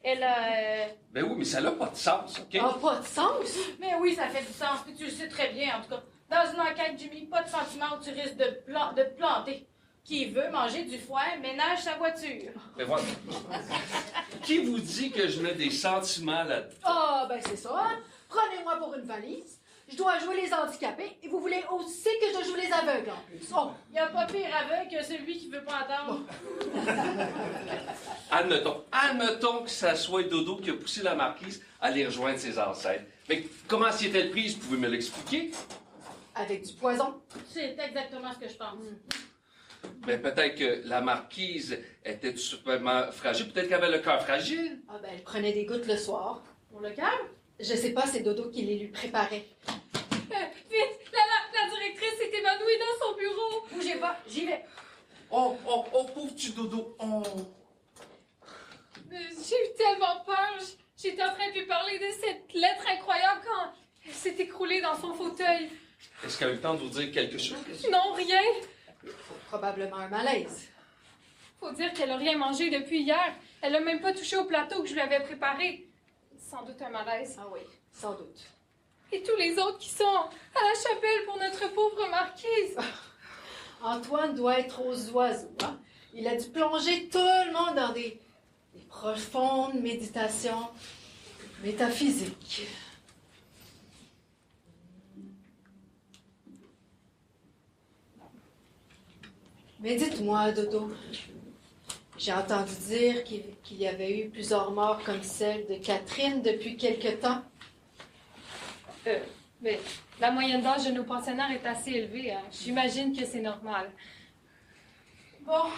Elle a... Ben oui, mais ça n'a pas de sens, OK? Ah, pas de sens? Mais oui, ça fait du sens, puis tu le sais très bien, en tout cas. Dans une enquête, Jimmy, pas de sentiment où tu risques de te planter. Qui veut manger du foin, ménage sa voiture. Mais voilà. Qui vous dit que je mets des sentiments là-dedans? Ah, ben c'est ça, hein? Prenez-moi pour une valise. Je dois jouer les handicapés et vous voulez aussi que je joue les aveugles en plus. Oh. Il n'y a pas pire aveugle que celui qui veut pas entendre. Admettons que ça soit Dodo qui a poussé la marquise à aller rejoindre ses ancêtres. Mais comment s'y est-elle prise? Vous pouvez me l'expliquer? Avec du poison. C'est exactement ce que je pense. Ben, peut-être que la marquise était tout simplement fragile. Peut-être qu'elle avait le cœur fragile. Ah ben, elle prenait des gouttes le soir. Pour le cœur? Je sais pas, c'est Dodo qui les lui préparait. Vite, la directrice s'est évanouie dans son bureau. Bougez pas, j'y vais. Oh, pauvre petit Dodo. Oh. J'ai eu tellement peur. J'étais en train de lui parler de cette lettre incroyable quand elle s'est écroulée dans son fauteuil. Est-ce qu'elle a eu le temps de vous dire quelque chose? Non, rien. Probablement un malaise. Faut dire qu'elle a rien mangé depuis hier. Elle a même pas touché au plateau que je lui avais préparé. Sans doute un malaise. Ah oui, sans doute. Et tous les autres qui sont à la chapelle pour notre pauvre marquise. Antoine doit être aux oiseaux, hein? Il a dû plonger tout le monde dans des profondes méditations métaphysiques. Mais dites-moi, Dodo, j'ai entendu dire qu'il y avait eu plusieurs morts comme celle de Catherine depuis quelque temps. Mais la moyenne d'âge de nos pensionnaires est assez élevée. Hein. J'imagine que c'est normal. Bon,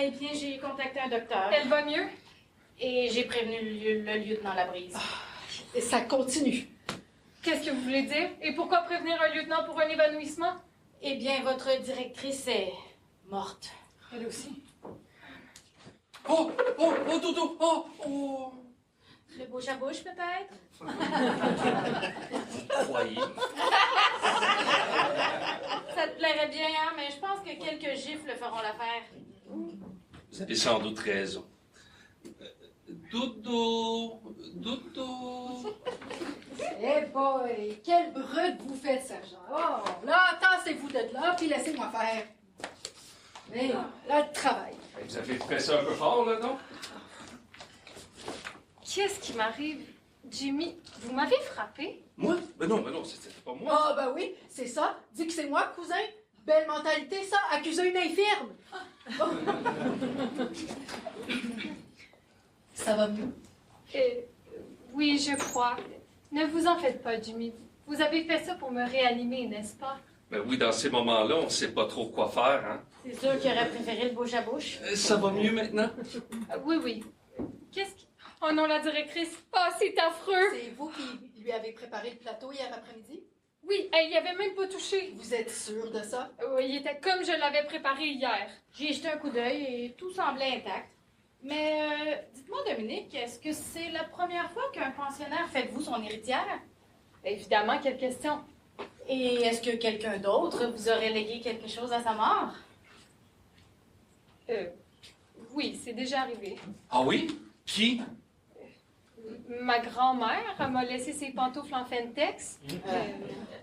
eh bien, j'ai contacté un docteur. Elle va mieux? Et j'ai prévenu le lieutenant Labrise. Et ça continue. Qu'est-ce que vous voulez dire? Et pourquoi prévenir un lieutenant pour un évanouissement? Eh bien, votre directrice est morte. Elle aussi. Oh, Dodo. Oh. Le bouche à bouche, peut-être? Croyez. Ça te plairait bien, hein? Mais je pense que quelques gifles feront l'affaire. Vous avez sans doute raison. Dodo. Eh boy, quel brut vous faites, sergent. Oh, là, tassez-vous de là, puis laissez-moi faire. Mais là, le travail. Vous avez fait ça un peu fort, là, non? Qu'est-ce qui m'arrive? Jimmy, vous m'avez frappé? Moi? Ben non, c'était pas moi. Ah, ben oui, c'est ça. Dis que c'est moi, cousin. Belle mentalité, ça. Accuser une infirme. Ça va mieux? Oui, je crois. Ne vous en faites pas, Jimmy. Vous avez fait ça pour me réanimer, n'est-ce pas? Ben oui, dans ces moments-là, on ne sait pas trop quoi faire, hein? C'est sûr qu'il aurait préféré le bouche à bouche. Ça va mieux maintenant? Oui. Qu'est-ce qui... Oh non, la directrice. Oh, c'est affreux. C'est vous qui lui avez préparé le plateau hier après-midi? Oui, elle y avait même pas touché. Vous êtes sûr de ça? Oui, il était comme je l'avais préparé hier. J'ai jeté un coup d'œil et tout semblait intact. Mais dites-moi, Dominique, est-ce que c'est la première fois qu'un pensionnaire fait de vous son héritière? Évidemment, quelle question. Et est-ce que quelqu'un d'autre vous aurait légué quelque chose à sa mort? Oui, c'est déjà arrivé. Ah oui? Qui? Ma grand-mère, elle m'a laissé ses pantoufles en Fentex.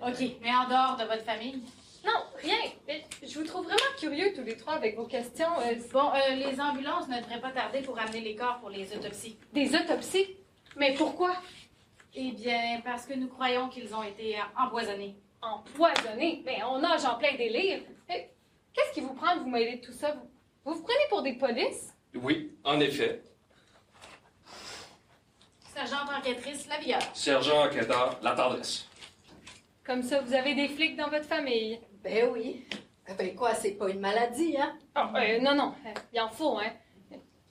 OK, mais en dehors de votre famille? Non, rien. Mais je vous trouve vraiment curieux tous les trois avec vos questions. Bon, les ambulances ne devraient pas tarder pour amener les corps pour les autopsies. Des autopsies? Mais pourquoi? Eh bien, parce que nous croyons qu'ils ont été empoisonnés. Empoisonnés? Mais on nage en plein délire. Qu'est-ce qui vous prend de vous mêler de tout ça? Vous vous prenez pour des polices? Oui, en effet. Sergent enquêtrice, la vieille. Sergent enquêteur, la tendresse. Comme ça, vous avez des flics dans votre famille. Ben oui. Ben quoi, c'est pas une maladie, hein? Ah, non, il en faut, hein.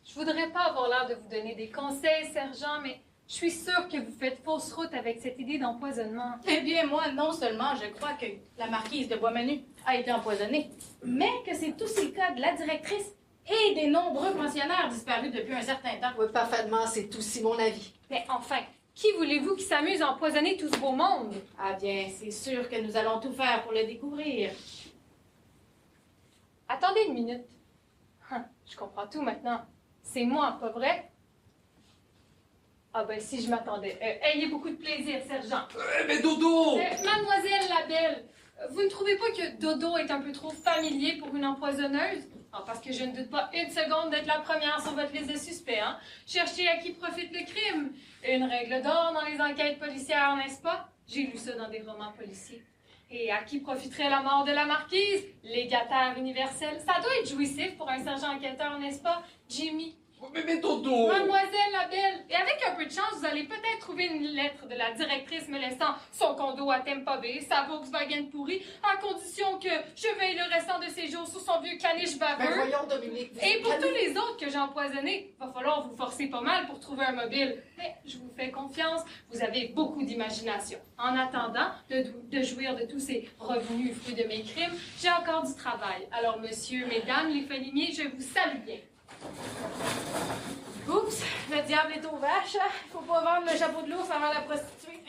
Je voudrais pas avoir l'air de vous donner des conseils, sergent, mais je suis sûre que vous faites fausse route avec cette idée d'empoisonnement. Eh bien, moi, non seulement je crois que la marquise de Boismenu a été empoisonnée, mais que c'est aussi le cas de la directrice et des nombreux pensionnaires disparus depuis un certain temps. Oui, parfaitement, c'est aussi mon avis. Mais enfin, qui voulez-vous qui s'amuse à empoisonner tout ce beau monde? Ah bien, c'est sûr que nous allons tout faire pour le découvrir. Attendez une minute. Je comprends tout maintenant. C'est moi, pas vrai? Ah ben si je m'attendais. Ayez beaucoup de plaisir, sergent. Mais Dodo! Mademoiselle la belle, vous ne trouvez pas que Dodo est un peu trop familier pour une empoisonneuse? Ah, parce que je ne doute pas une seconde d'être la première sur votre liste de suspects, hein? Cherchez à qui profite le crime. Une règle d'or dans les enquêtes policières, n'est-ce pas? J'ai lu ça dans des romans policiers. Et à qui profiterait la mort de la marquise? Légataire universel. Ça doit être jouissif pour un sergent enquêteur, n'est-ce pas, Jimmy? Mais Dodo! Mademoiselle la belle, et avec un peu de chance, vous allez peut-être trouver une lettre de la directrice me laissant son condo à Tampa Bay, sa Volkswagen pourrie, à condition que je veille le restant de ses jours sous son vieux caniche baveux. Ben voyons, Dominique. Et pour tous les autres que j'ai empoisonnés, va falloir vous forcer pas mal pour trouver un mobile. Mais je vous fais confiance, vous avez beaucoup d'imagination. En attendant de jouir de tous ces revenus fruits de mes crimes, j'ai encore du travail. Alors, monsieur, mesdames, les feliniers, je vous salue bien. Oups, le diable est aux vaches. Il faut pas vendre le chapeau de l'ours avant la prostituée.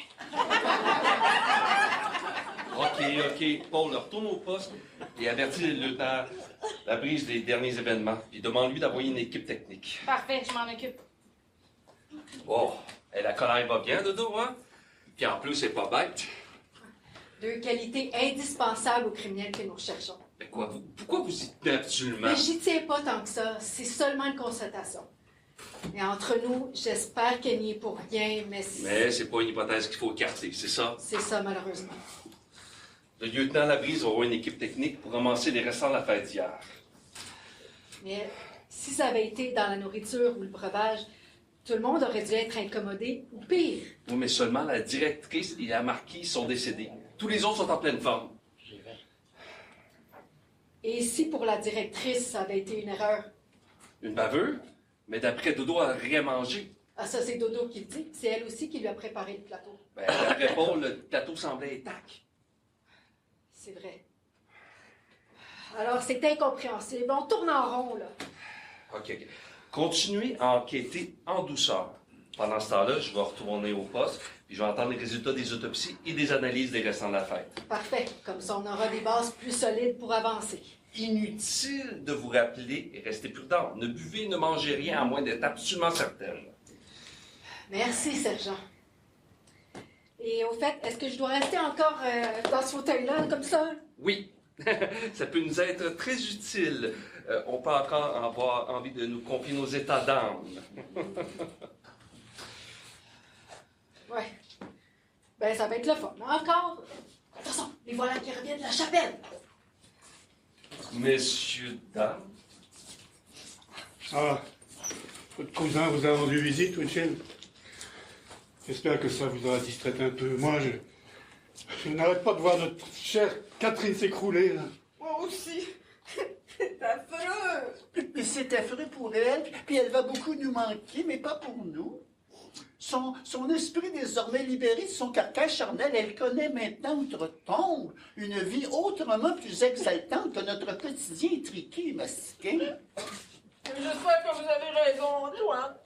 OK. Paul, retourne au poste et avertis le lieutenant Labrise des derniers événements. Puis demande-lui d'envoyer une équipe technique. Parfait, je m'en occupe. Oh, la colère va bien, Dodo, hein? Puis en plus, c'est pas bête. Deux qualités indispensables aux criminels que nous recherchons. Mais quoi, pourquoi vous y tenez absolument? Mais j'y tiens pas tant que ça. C'est seulement une constatation. Et entre nous, j'espère qu'elle n'y est pour rien, mais... Mais c'est pas une hypothèse qu'il faut écarter, c'est ça? C'est ça, malheureusement. Le lieutenant Labrise aura une équipe technique pour ramasser les restants de la fête d'hier. Mais si ça avait été dans la nourriture ou le breuvage, tout le monde aurait dû être incommodé, ou pire. Oui, mais seulement la directrice et la marquise sont décédées. Tous les autres sont en pleine forme. Et si pour la directrice, ça avait été une erreur? Une baveuse? Mais d'après Dodo, elle n'a rien mangé. Ah, ça, c'est Dodo qui le dit. C'est elle aussi qui lui a préparé le plateau. Ben, d'après Paul, le plateau semblait intact. C'est vrai. Alors, c'est incompréhensible. On tourne en rond, là. OK. Continuez à enquêter en douceur. Pendant ce temps-là, je vais retourner au poste, puis je vais entendre les résultats des autopsies et des analyses des restants de la fête. Parfait. Comme ça, on aura des bases plus solides pour avancer. Inutile de vous rappeler et restez prudent. Ne buvez, ne mangez rien à moins d'être absolument certaine. Merci, sergent. Et au fait, est-ce que je dois rester encore dans ce fauteuil-là, comme ça? Oui, ça peut nous être très utile. On peut encore avoir envie de nous confier nos états d'âme. Ouais. Ben, ça va être le fun. Encore. Attention, les voilà qui reviennent de la chapelle. Messieurs, dames. Ah, votre cousin vous a rendu visite, Winchell. J'espère que ça vous aura distrait un peu. Moi, je n'arrête pas de voir notre chère Catherine s'écrouler, là. Moi aussi. C'est affreux. C'est affreux pour elle, puis elle va beaucoup nous manquer, mais pas pour nous. Son esprit désormais libéré de son carcasse charnel, elle connaît maintenant outre-tombe une vie autrement plus exaltante que notre quotidien étriqué et masqué. J'espère que vous avez raison, Antoine.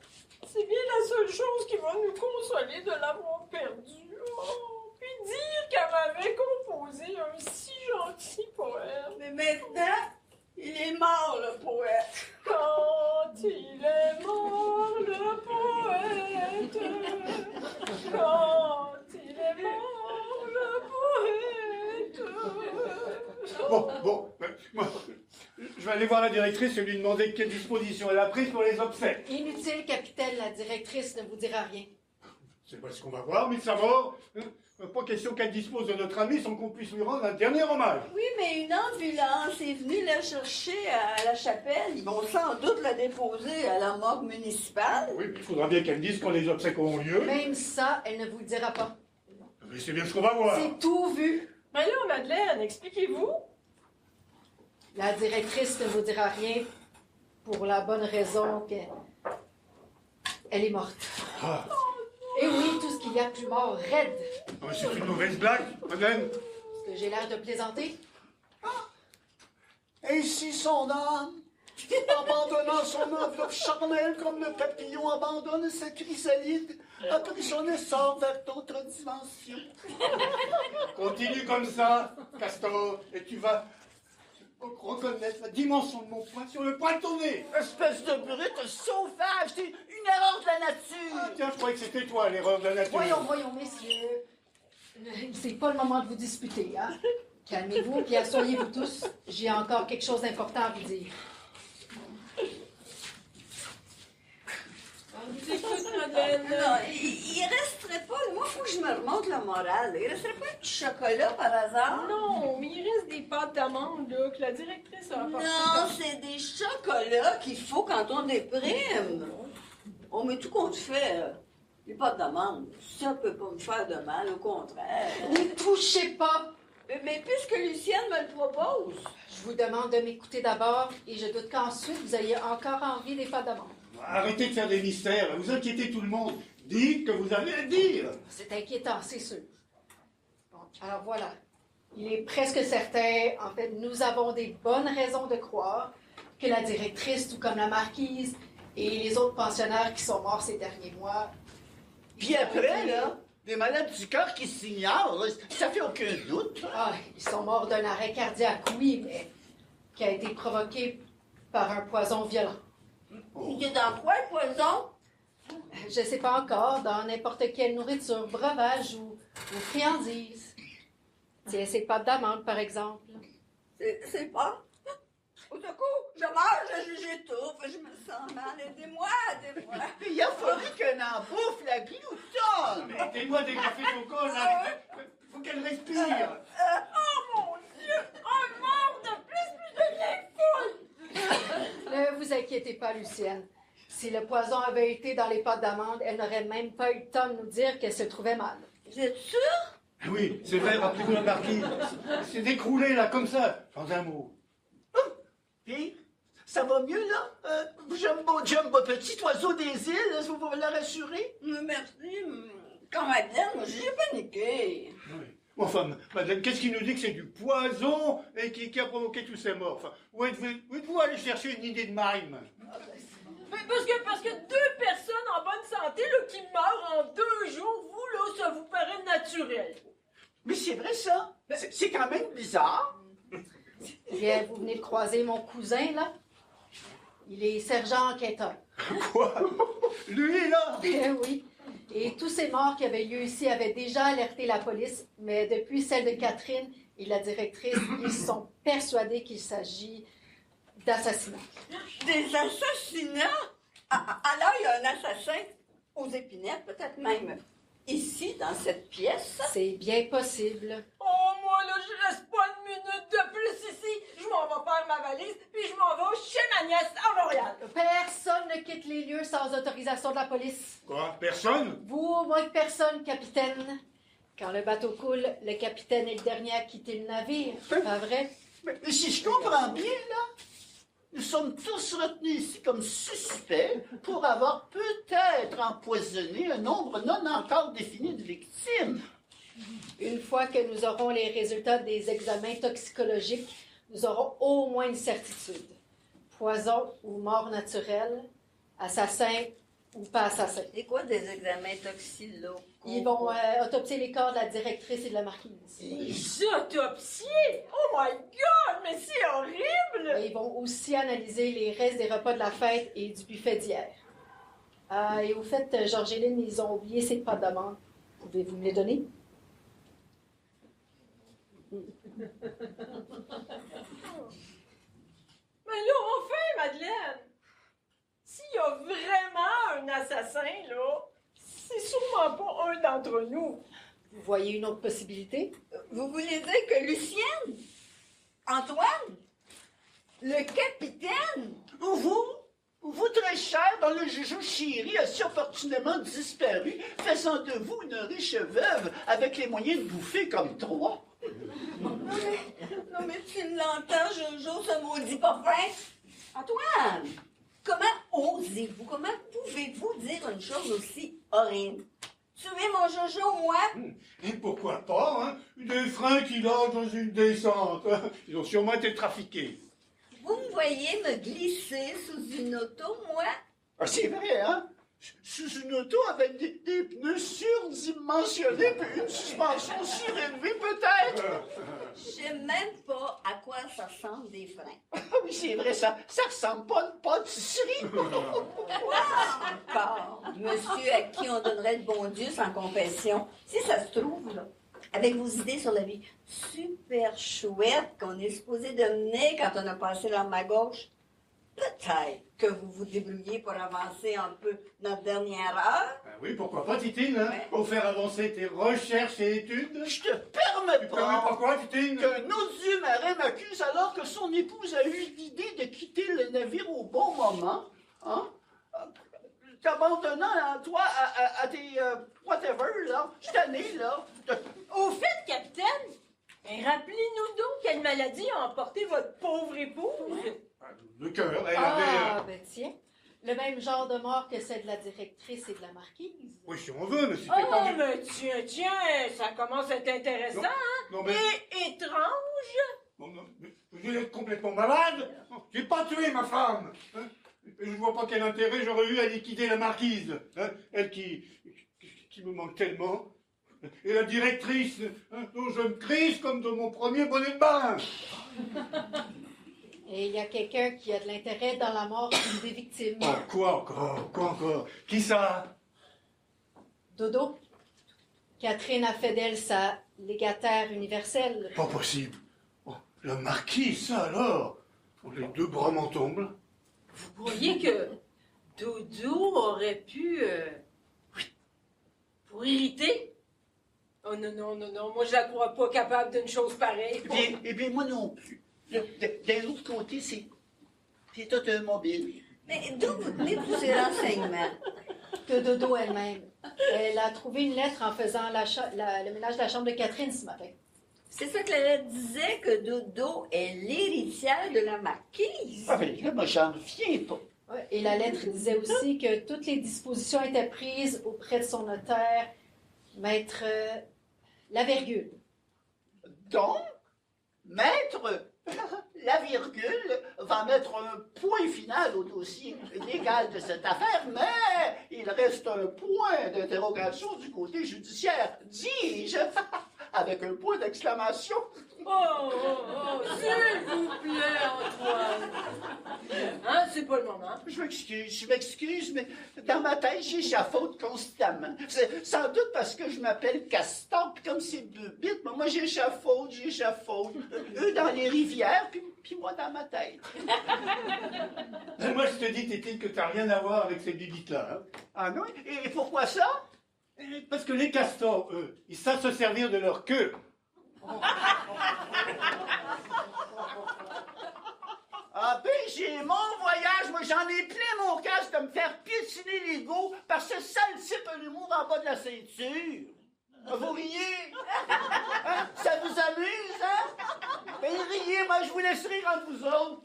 C'est bien la seule chose qui va nous consoler de l'avoir perdu. Oh, puis dire qu'elle m'avait composé un si gentil poème. Mais maintenant, il est mort, le poète. Quand il est mort, le poète. Quand il est mort, le poète. Bon, moi, je vais aller voir la directrice et lui demander quelle disposition elle a prise pour les obsèques. Inutile, capitaine, la directrice ne vous dira rien. C'est pas ce qu'on va voir, Miss Savard. Pas question qu'elle dispose de notre ami sans qu'on puisse lui rendre un dernier hommage. Oui, mais une ambulance est venue la chercher à la chapelle. Ils vont sans doute la déposer à la morgue municipale. Oui, mais il faudra bien qu'elle dise quand les obsèques auront lieu. Même ça, elle ne vous le dira pas. Mais c'est bien ce qu'on va voir. C'est tout vu. Mais là, Madeleine, expliquez-vous. La directrice ne vous dira rien pour la bonne raison qu'elle est morte. Ah. Et oui, tout ce qu'il y a de plus mort, raide. Ah, mais c'est une mauvaise blague, madame. Est-ce que j'ai l'air de plaisanter? Ainsi son âme, abandonnant son enveloppe charnelle comme le papillon abandonne sa chrysalide, a pris son essor vers d'autres dimensions. Continue comme ça, Castor, et tu vas reconnaître la dimension de mon poing sur le point de tourner. Espèce de brute sauvage, c'est une erreur de la nature. Ah, tiens, je croyais que c'était toi l'erreur de la nature. Voyons, messieurs. C'est pas le moment de vous disputer, hein? Calmez-vous, puis asseyez-vous tous. J'ai encore quelque chose d'important à vous dire. On vous écoute, Madeleine. Non, il resterait pas... Moi, il faut que je me remonte le moral. Il resterait pas du chocolat, par hasard? Non, mais il reste des pâtes d'amande, là, que la directrice a apportées. Non, c'est des chocolats qu'il faut quand on déprime. Oh, mais tout compte fait, les pâtes d'amande, ça peut pas me faire de mal, au contraire. Ne touchez pas! Mais puisque Lucienne me le propose... Je vous demande de m'écouter d'abord, et je doute qu'ensuite vous ayez encore envie des pâtes d'amande. Arrêtez de faire des mystères, vous inquiétez tout le monde. Dites que vous avez à dire. C'est inquiétant, c'est sûr. Bon, alors voilà. Il est presque certain, en fait, nous avons des bonnes raisons de croire que la directrice, tout comme la marquise et les autres pensionnaires qui sont morts ces derniers mois... Puis après, là, des malades du cœur qui s'ignorent, là, ça fait aucun doute. Ah, ils sont morts d'un arrêt cardiaque, oui, mais qui a été provoqué par un poison violent. Il est dans quoi, le poison? Je sais pas encore, dans n'importe quelle nourriture, breuvage ou friandise. Tiens, ces pâtes d'amande, par exemple. C'est pas... Au secours, je mange, j'étouffe, je me sens mal. Aidez-moi. Puis il a fallu qu'elle en bouffe la gloutonne. Mettez-moi des cafés au col, là. Faut qu'elle respire. Oh mon Dieu! Un mort de plus, je deviens folle! Ne vous inquiétez pas, Lucienne. Si le poison avait été dans les pâtes d'amande, elle n'aurait même pas eu le temps de nous dire qu'elle se trouvait mal. Vous êtes sûr? Oui, c'est vrai, rappelez-vous la marquise. C'est décroulé, là, comme ça, sans un mot. Puis, ça va mieux, là? Jumbo, petit oiseau des îles, vous pouvez la rassurer? Merci. Quand Madeleine, moi, j'ai paniqué. Oui. Enfin, madame, qu'est-ce qui nous dit que c'est du poison et qui a provoqué tous ces morts? Enfin, où êtes-vous allé chercher une idée de mime? Mais parce que 2 personnes en bonne santé, là, qui meurent en 2 jours, vous, là, ça vous paraît naturel. Mais c'est vrai, ça. C'est quand même bizarre. Bien, vous venez de croiser mon cousin, là. Il est sergent enquêteur. Quoi? Lui, là? Oui. Et tous ces morts qui avaient lieu ici avaient déjà alerté la police, mais depuis celle de Catherine et la directrice, ils sont persuadés qu'il s'agit d'assassinats. Des assassinats? Alors, il y a un assassin aux épinettes, peut-être même ici, dans cette pièce. C'est bien possible. Oh, moi, là, je reste pas une minute de plus ici. Je m'en vais faire ma valise, puis je m'en vais chez ma nièce à Montréal. Personne ne quitte les lieux sans autorisation de la police. Quoi? Personne? Vous, moins que personne, capitaine. Quand le bateau coule, le capitaine est le dernier à quitter le navire. Pas vrai? Mais si je comprends bien, là, nous sommes tous retenus ici comme suspects pour avoir peut-être empoisonné un nombre non encore défini de victimes. Une fois que nous aurons les résultats des examens toxicologiques, nous aurons au moins une certitude. Poison ou mort naturelle, assassin ou pas assassin. C'est quoi des examens toxicologiques? Ils vont autopsier les corps de la directrice et de la marquise. Les autopsies? Oh my God, mais c'est horrible! Et ils vont aussi analyser les restes des repas de la fête et du buffet d'hier. Et au fait, Georgéline, ils ont oublié ces pâtes d'amande. Pouvez-vous me les donner? Mais là, enfin, Madeleine, s'il y a vraiment un assassin, là, C'est sûrement pas un d'entre nous. Vous voyez une autre possibilité? Vous voulez dire que Lucienne? Antoine? Le capitaine? Vous très cher, dont le joujou chéri a si opportunément disparu, faisant de vous une riche veuve avec les moyens de bouffer comme trois. Non, mais tu l'entends, Jojo, ce maudit pas fin? Antoine, comment osez-vous, comment pouvez-vous dire une chose aussi horrible? Tuer mon Jojo, moi? Et pourquoi pas, hein? Des freins qui logent dans une descente. Hein? Ils ont sûrement été trafiqués. Vous me voyez me glisser sous une auto, moi? Ah, c'est vrai, hein? Sous une auto avec des pneus surdimensionnés puis une suspension surélevée, peut-être? Je sais même pas à quoi ça ressemble des freins. Ah oui, c'est vrai, ça ressemble pas à une pâtisserie. Encore, monsieur à qui on donnerait le bon Dieu sans confession. Si ça se trouve, là, avec vos idées sur la vie super chouettes qu'on est supposé de mener quand on a passé l'arme à gauche, peut-être que vous vous débrouillez pour avancer un peu notre dernière heure. Ben oui, pourquoi pas, Titine, hein? Pour faire avancer tes recherches et études. Je te permets Tu permets pas quoi, Titine? qu'un odieux marin m'accuse alors que son épouse a eu l'idée de quitter le navire au bon moment, hein? T'abandonnant toi à tes whatever, là. Je t'année, là. Au fait, capitaine, rappelez-nous donc quelle maladie a emporté votre pauvre épouse. Le cœur, elle Ah, avait... ben tiens. Le même genre de mort que celle de la directrice et de la marquise. Oui, si on veut, mais c'était Oh, pas... mais tiens, ça commence à être intéressant, hein? Non, mais... Et étrange. Non, mais vous êtes complètement malade. J'ai pas tué ma femme. Hein? Et je vois pas quel intérêt j'aurais eu à liquider la marquise. Hein? Elle qui me manque tellement. Et la directrice, hein, dont je me crise comme de mon premier bonnet de bain. Et il y a quelqu'un qui a de l'intérêt dans la mort d'une des victimes. Ah, quoi encore? Qui ça? Dodo. Catherine a fait d'elle sa légataire universelle. Pas possible. Oh, la marquise, ça alors? Oh, les deux bras m'en tombent. Vous croyez que Dodo aurait pu... pour irriter? Oh non, moi je la crois pas capable d'une chose pareille. Eh bien, moi non plus. D'un autre côté, c'est automobile. Mais d'où vous tenez tous ces renseignements? De Dodo elle-même. Elle a trouvé une lettre en faisant le ménage de la chambre de Catherine ce matin. C'est ça que la lettre disait, que Dodo est l'héritière de la marquise. Ah ben là, moi, j'en reviens pas. Ouais, et la lettre disait aussi que toutes les dispositions étaient prises auprès de son notaire, maître la virgule. Donc, maître, la virgule va mettre un point final au dossier légal de cette affaire, mais il reste un point d'interrogation du côté judiciaire, dis-je, avec un point d'exclamation. Oh, s'il vous plaît, Antoine. Hein, c'est pas le moment. Je m'excuse, mais dans ma tête, j'échafaude constamment. C'est sans doute parce que je m'appelle Castor, puis comme c'est deux bits, moi j'échafaude. Eux dans les rivières, puis moi dans ma tête. Moi, je te dis, Tétine, que t'as rien à voir avec ces bibites-là. Hein? Ah non? Et pourquoi ça? Parce que les castors, eux, ils savent se servir de leur queue. Ah ben, j'ai mon voyage, moi j'en ai plein mon casque de me faire piétiner l'ego par ce sale type à l'humour en bas de la ceinture. Vous riez? Hein? Ça vous amuse, hein? Ben riez, moi je vous laisse rire entre vous autres.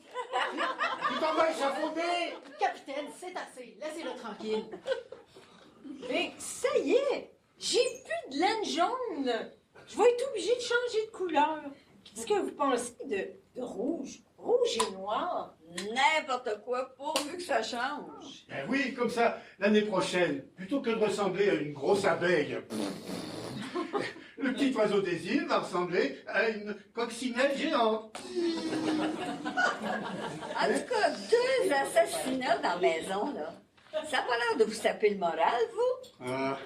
Tu t'en vas échafauder! Capitaine, c'est assez. Laissez-le tranquille. Mais ça y est, j'ai plus de laine jaune. Je vais être obligée de changer de couleur. Qu'est-ce que vous pensez de rouge? Rouge et noir? N'importe quoi, pourvu que ça change. Ben oui, comme ça, l'année prochaine, plutôt que de ressembler à une grosse abeille, le petit oiseau des îles va ressembler à une coccinelle géante. En tout cas, 2 assassinats dans la maison, là. Ça n'a pas l'air de vous taper le moral, vous? Ah.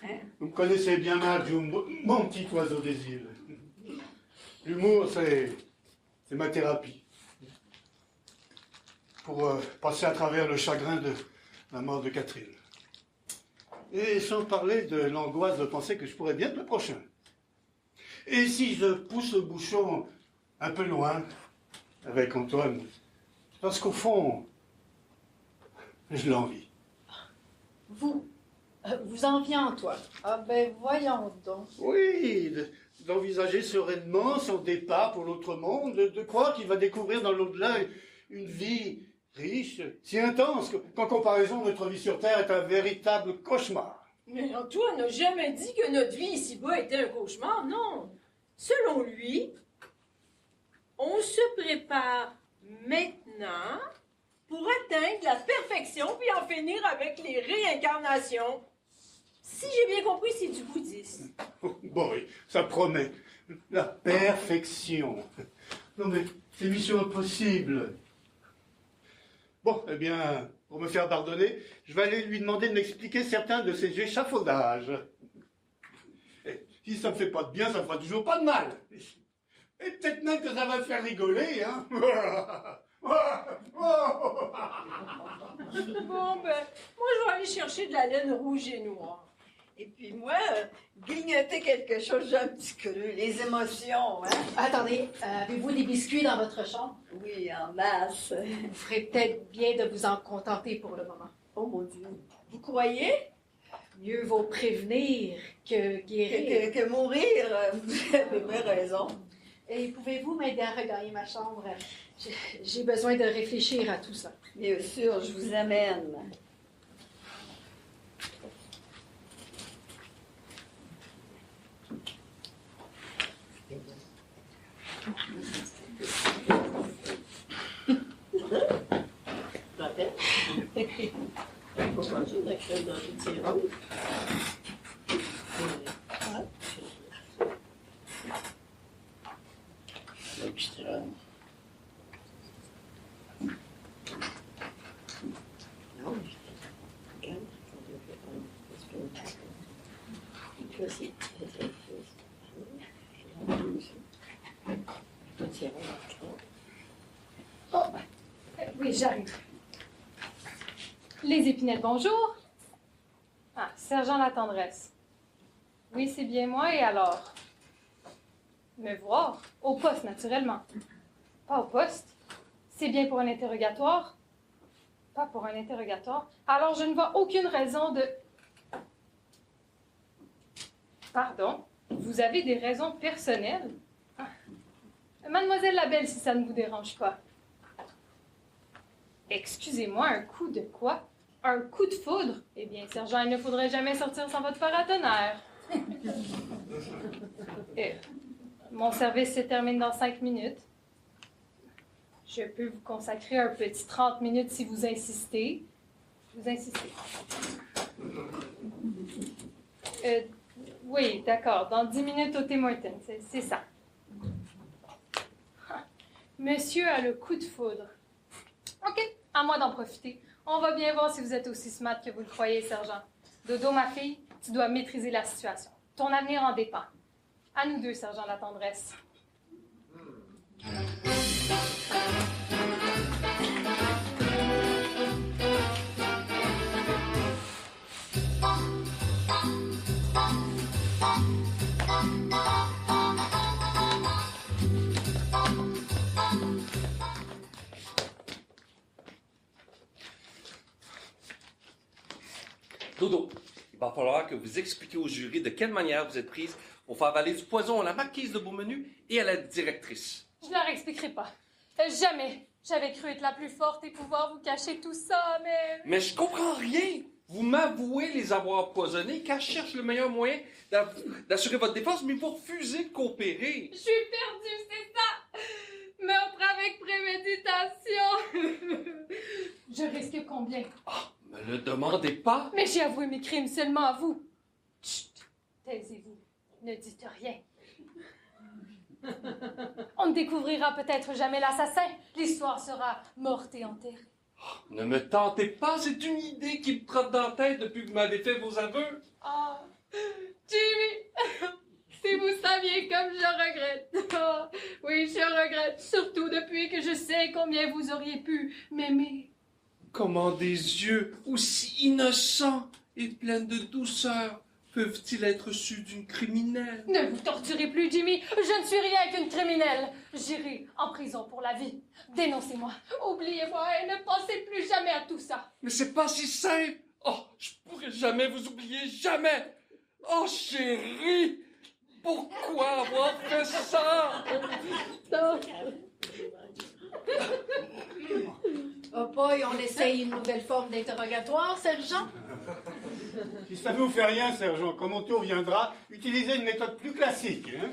Hein? Vous me connaissez bien mal, mon petit oiseau des îles. L'humour, c'est ma thérapie. Pour passer à travers le chagrin de la mort de Catherine. Et sans parler de l'angoisse de penser que je pourrais bien être le prochain. Et si je pousse le bouchon un peu loin avec Antoine, parce qu'au fond, je l'envie. Vous enviez Antoine. Ah ben voyons donc. Oui, d'envisager sereinement son départ pour l'autre monde, de croire qu'il va découvrir dans l'au-delà une vie riche, si intense, qu'en comparaison, notre vie sur Terre est un véritable cauchemar. Mais Antoine n'a jamais dit que notre vie ici-bas était un cauchemar, non. Selon lui, on se prépare maintenant pour atteindre la perfection puis en finir avec les réincarnations. Si j'ai bien compris, c'est du bouddhisme. Bon, oui, ça promet. La perfection. Non mais, c'est mission impossible. Bon, eh bien, pour me faire pardonner, je vais aller lui demander de m'expliquer certains de ses échafaudages. Et si ça me fait pas de bien, ça me fera toujours pas de mal. Et peut-être même que ça va me faire rigoler, hein. Bon, ben, moi, je vais aller chercher de la laine rouge et noire. Et puis moi, grignoter quelque chose, j'ai un petit creux, les émotions, hein? Attendez, avez-vous des biscuits dans votre chambre? Oui, en masse. Vous ferez peut-être bien de vous en contenter pour le moment. Oh mon Dieu. Vous croyez? Mieux vaut prévenir que guérir. Que mourir, vous avez bien raison. Et pouvez-vous m'aider à regagner ma chambre? J'ai besoin de réfléchir à tout ça. Bien sûr, je vous amène. Oui, j'arrive. Les épinettes, bonjour. Ah, sergent La Tendresse. Oui, c'est bien moi, et alors? Me voir? Au poste, naturellement. Pas au poste? C'est bien pour un interrogatoire? Pas pour un interrogatoire. Alors, je ne vois aucune raison de... Pardon? Vous avez des raisons personnelles? Ah. Mademoiselle Labelle, si ça ne vous dérange pas. Excusez-moi, un coup de quoi? Un coup de foudre? Eh bien, sergent, il ne faudrait jamais sortir sans votre paratonnerre. Mon service se termine dans 5 minutes. Je peux vous consacrer un petit 30 minutes si vous insistez. Vous insistez. Oui, d'accord. Dans 10 minutes au Tim Hortons. C'est ça. Monsieur a le coup de foudre. OK, à moi d'en profiter. On va bien voir si vous êtes aussi smart que vous le croyez, sergent. Dodo, ma fille, tu dois maîtriser la situation. Ton avenir en dépend. À nous deux, sergent La Tendresse. Dodo, il va falloir que vous expliquiez au jury de quelle manière vous êtes prise pour faire avaler du poison à la marquise de Beaumenu et à la directrice. Je ne leur expliquerai pas. Jamais. J'avais cru être la plus forte et pouvoir vous cacher tout ça, mais... Mais je comprends rien. Vous m'avouez les avoir empoisonnés car je cherche le meilleur moyen d'assurer votre défense, mais vous refusez de coopérer. Je suis perdue, c'est ça! Meurtre avec préméditation! Je risque combien? Ah, me le demandez pas. Mais j'ai avoué mes crimes seulement à vous. Chut! Taisez-vous. Ne dites rien. On ne découvrira peut-être jamais l'assassin. L'histoire sera morte et enterrée. Ne me tentez pas, c'est une idée qui me trotte dans la tête depuis que vous m'avez fait vos aveux. Ah, Jimmy, si vous saviez comme je regrette. Ah, oui, je regrette, surtout depuis que je sais combien vous auriez pu m'aimer. Comment des yeux aussi innocents et pleine de douceur peuvent-ils être reçus d'une criminelle? Ne vous torturez plus, Jimmy. Je ne suis rien qu'une criminelle. J'irai en prison pour la vie. Dénoncez-moi. Oubliez-moi et ne pensez plus jamais à tout ça. Mais c'est pas si simple. Oh, je pourrais jamais vous oublier, jamais. Oh, chérie, pourquoi avoir fait ça? Oh boy, on essaye une nouvelle forme d'interrogatoire, sergent? Si ça ne vous fait rien, sergent, quand mon tour viendra, utilisez une méthode plus classique. Hein?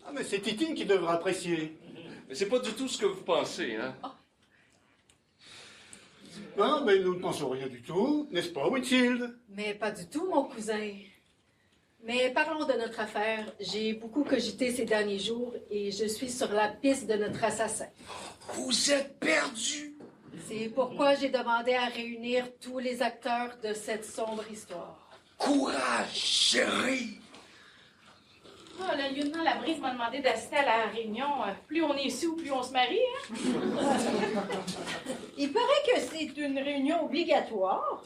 Ah, mais c'est Titine qui devra apprécier. Mais c'est pas du tout ce que vous pensez, hein? Non, mais nous ne pensons rien du tout, n'est-ce pas, Winfield? Mais pas du tout, mon cousin. Mais parlons de notre affaire. J'ai beaucoup cogité ces derniers jours et je suis sur la piste de notre assassin. Vous êtes perdu! C'est pourquoi j'ai demandé à réunir tous les acteurs de cette sombre histoire. Courage, chérie! Oh, le lieutenant Labrise m'a demandé d'assister à la réunion. Plus on est sous, plus on se marie, hein? Il paraît que c'est une réunion obligatoire.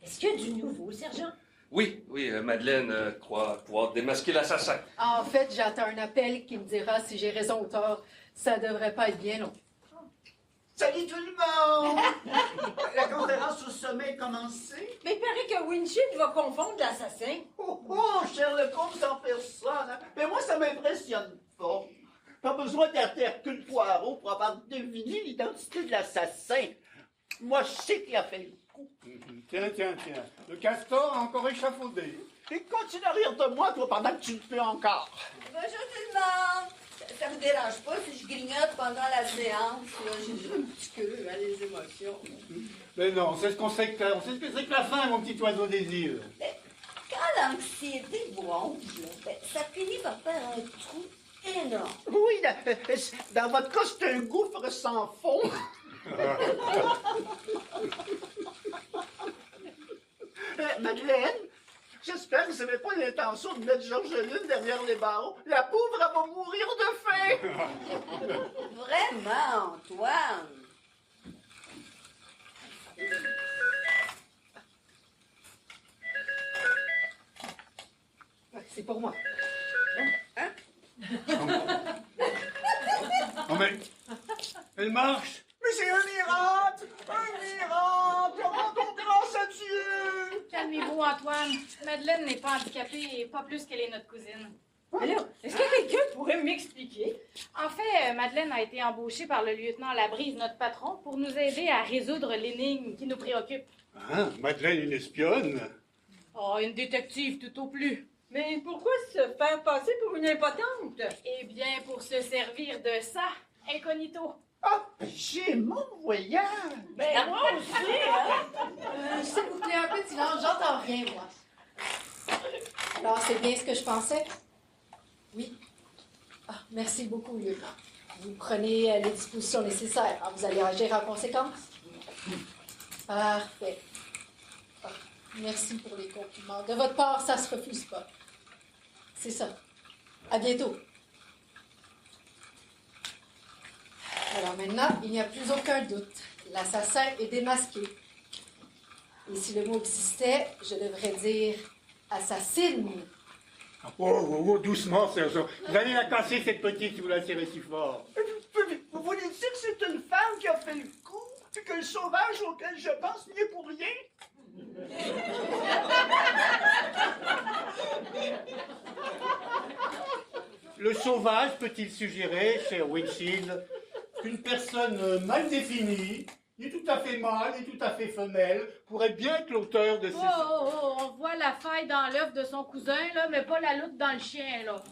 Est-ce qu'il y a du nouveau, sergent? Oui, Madeleine croit pouvoir démasquer l'assassin. En fait, j'attends un appel qui me dira si j'ai raison ou tort. Ça devrait pas être bien long. Salut tout le monde! La conférence au sommet est commencée. Mais il paraît que Winfield va confondre l'assassin. Oh, Sherlock Holmes en personne. Hein? Mais moi, ça m'impressionne pas. Pas besoin d'Hercule Poirot pour avoir deviné l'identité de l'assassin. Moi, je sais qui a fait le coup. Tiens. Le castor a encore échafaudé. Et continue à rire de moi, toi, pendant que tu le fais encore. Bonjour tout le monde! Ça vous dérange pas si je grignote pendant la séance? J'ai un petit queue à les émotions. Mais non, c'est ce qu'on sait que on sait ce que c'est que la faim, mon petit oiseau des îles. Mais quand l'anxiété vous ronge, ça finit par faire un trou énorme. Oui, dans votre cas, c'est un gouffre sans fond. Madeleine, j'espère que vous n'avez pas l'intention de mettre Georgeline derrière les barreaux. La pauvre, elle va mourir de faim. Vraiment, Antoine? C'est pour moi. Non mais, elle marche. Mais c'est un miracle! Un miracle! Rendons grâce à Dieu! Calmez-vous, Antoine. Madeleine n'est pas handicapée et pas plus qu'elle est notre cousine. Alors, est-ce que quelqu'un pourrait m'expliquer? En fait, Madeleine a été embauchée par le lieutenant Labrise, notre patron, pour nous aider à résoudre l'énigme qui nous préoccupe. Hein, Madeleine, une espionne? Oh, une détective tout au plus. Mais pourquoi se faire passer pour une impotente? Eh bien, pour se servir de ça, incognito. Ah, j'ai mon voyage! Ben, moi aussi, hein? S'il vous plaît, un peu de silence, j'entends rien, moi. Alors, c'est bien ce que je pensais? Oui. Ah, merci beaucoup, lieutenant. Vous prenez les dispositions nécessaires. Vous allez agir en conséquence? Parfait. Ah, merci pour les compliments. De votre part, ça se refuse pas. C'est ça. À bientôt. Alors maintenant, il n'y a plus aucun doute. L'assassin est démasqué. Et si le mot existait, je devrais dire assassine. Oh, doucement, sergent. Vous allez la casser, cette petite, si vous la serrez si fort. Vous voulez dire que c'est une femme qui a fait le coup, puis que le sauvage auquel je pense n'y est pour rien? Le sauvage peut-il suggérer, cher Winfield, qu'une personne mal définie, ni tout à fait mâle, ni tout à fait femelle, pourrait bien être l'auteur de ces... On voit la faille dans l'œuf de son cousin, là, mais pas la loutre dans le chien, là.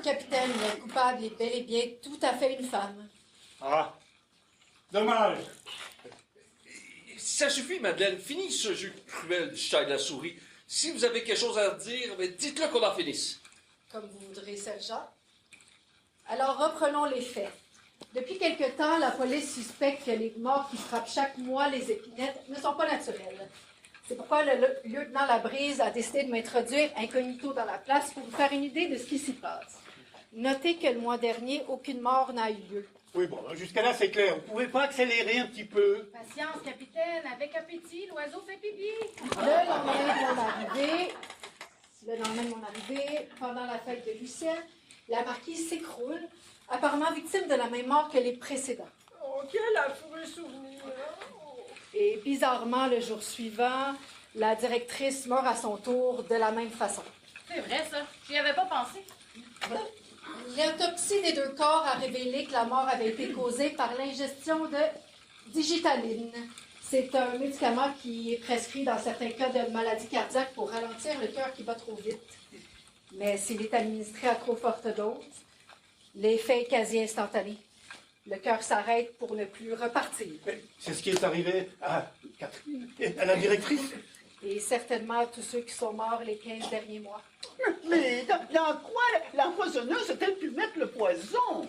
Capitaine, le coupable est bel et bien tout à fait une femme. Ah, dommage. Ça suffit, Madeleine. Finis ce jeu cruel du chat et de la souris. Si vous avez quelque chose à dire, dites-le qu'on en finisse. Comme vous voudrez, sergent. Alors, reprenons les faits. Depuis quelque temps, la police suspecte que les morts qui frappent chaque mois les épinettes ne sont pas naturelles. C'est pourquoi le lieutenant Labrise a décidé de m'introduire incognito dans la place pour vous faire une idée de ce qui s'y passe. Notez que le mois dernier, aucune mort n'a eu lieu. Oui, bon, jusqu'à là, c'est clair. Vous pouvez pas accélérer un petit peu? Patience, capitaine. Avec appétit, l'oiseau fait pipi. Le lendemain de mon arrivée, pendant la fête de Lucien, la marquise s'écroule, apparemment victime de la même mort que les précédents. Oh, quel affreux souvenir! Et bizarrement, le jour suivant, la directrice meurt à son tour de la même façon. C'est vrai, ça. J'y avais pas pensé. L'autopsie des 2 corps a révélé que la mort avait été causée par l'ingestion de digitaline. C'est un médicament qui est prescrit dans certains cas de maladie cardiaque pour ralentir le cœur qui bat trop vite. Mais s'il est administré à trop forte dose, l'effet est quasi instantané. Le cœur s'arrête pour ne plus repartir. C'est ce qui est arrivé à Catherine et à la directrice. Et certainement à tous ceux qui sont morts les 15 derniers mois. Mais dans quoi l'empoisonneuse a-t-elle pu mettre le poison?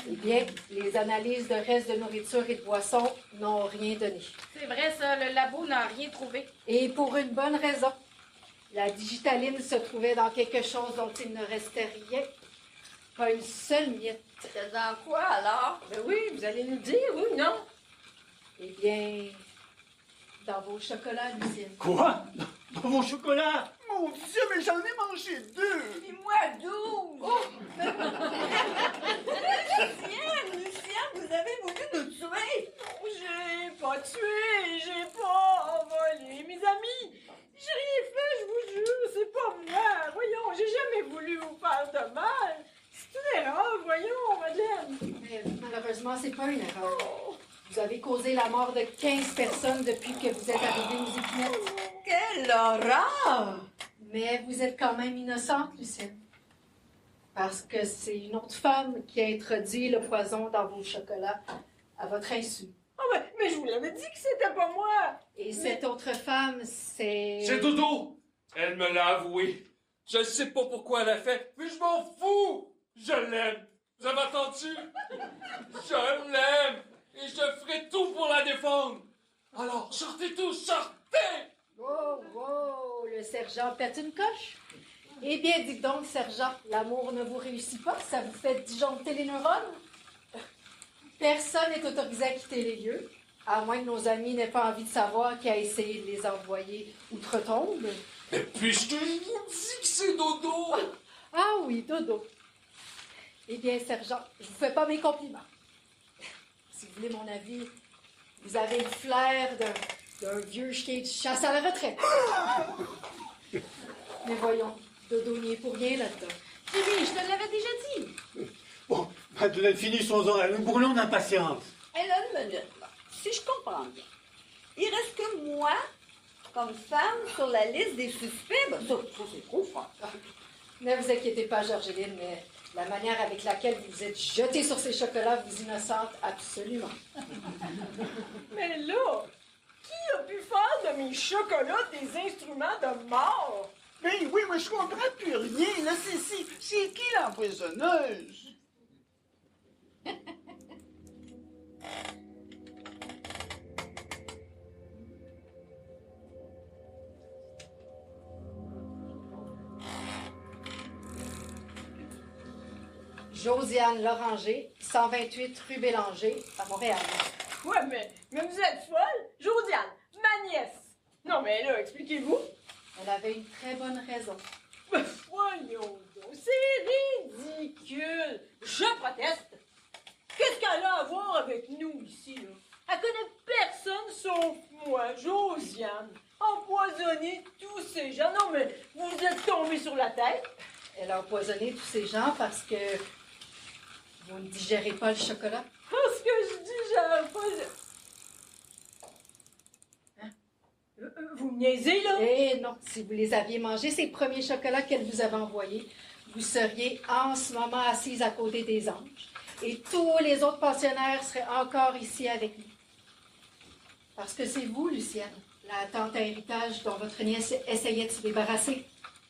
Eh bien, les analyses de restes de nourriture et de boissons n'ont rien donné. C'est vrai, ça. Le labo n'a rien trouvé. Et pour une bonne raison. La digitaline se trouvait dans quelque chose dont il ne restait rien. Pas une seule miette. C'est dans quoi, alors? Ben oui, vous allez nous dire, oui ou non? Eh bien, dans vos chocolats, Lucienne. Quoi? Dans mon chocolat? Mon Dieu, mais j'en ai mangé 2! Puis moi, 12! Lucien, vous avez voulu nous tuer! J'ai pas tué, j'ai pas volé mes amis. J'ai rien fait, je vous jure, c'est pas moi. Voyons, j'ai jamais voulu vous faire de mal. C'est une erreur, voyons, Madeleine. Mais malheureusement, c'est pas une erreur. Vous avez causé la mort de 15 personnes depuis que vous êtes arrivés aux Épinettes. Quelle horreur! Mais vous êtes quand même innocente, Lucienne. Parce que c'est une autre femme qui a introduit le poison dans vos chocolats à votre insu. Ah ouais, mais je vous l'avais dit que c'était pas moi. Et cette autre femme, c'est... C'est Dodo! Elle me l'a avoué. Je ne sais pas pourquoi elle a fait, mais je m'en fous! Je l'aime! Vous avez entendu? Je l'aime! Et je ferai tout pour la défendre! Alors, sortez tous, sortez! Wow, wow, le sergent pète une coche. Eh bien, dites donc, sergent, l'amour ne vous réussit pas, ça vous fait disjoncter les neurones? Personne n'est autorisé à quitter les lieux, à moins que nos amis n'aient pas envie de savoir qui a essayé de les envoyer outre-tombe. Mais puisque je vous dis que c'est Dodo! Ah oui, Dodo. Eh bien, sergent, je vous fais pas mes compliments. Si vous voulez mon avis, vous avez le flair d'un vieux chien de chasse à la retraite. Mais voyons, Dodo n'y est pour rien là-dedans. Jimmy, je te l'avais déjà dit. Bon, Madeleine, finissons-en. Nous brûlons d'impatience. Elle a une minute, là. Si je comprends bien. Il reste que moi, comme femme, sur la liste des suspects. Ben, ça c'est trop fort. Ne vous inquiétez pas, Georgeline, mais la manière avec laquelle vous êtes jetée sur ces chocolats vous innocente absolument. Mais là, qui a pu faire de mes chocolats des instruments de mort? Mais oui, mais je comprends plus rien. Là, c'est qui l'empoisonneuse? Josiane Loranger, 128 rue Bélanger, à Montréal. Ouais, mais vous êtes folle? Josiane, ma nièce. Non, mais là, expliquez-vous. Elle avait une très bonne raison. Mais voyons donc, c'est ridicule. Je proteste. Qu'est-ce qu'elle a à voir avec nous ici, là? Elle connaît personne sauf moi, Josiane. Empoisonner tous ces gens. Non, mais vous êtes tombés sur la tête. Elle a empoisonné tous ces gens parce que vous ne digérez pas le chocolat. Parce que je digère pas le... Vous me niaisez, là? Eh non, si vous les aviez mangés, ces premiers chocolats qu'elle vous avait envoyés, vous seriez en ce moment assise à côté des anges. Et tous les autres pensionnaires seraient encore ici avec nous. Parce que c'est vous, Lucienne, la tante à héritage dont votre nièce essayait de se débarrasser.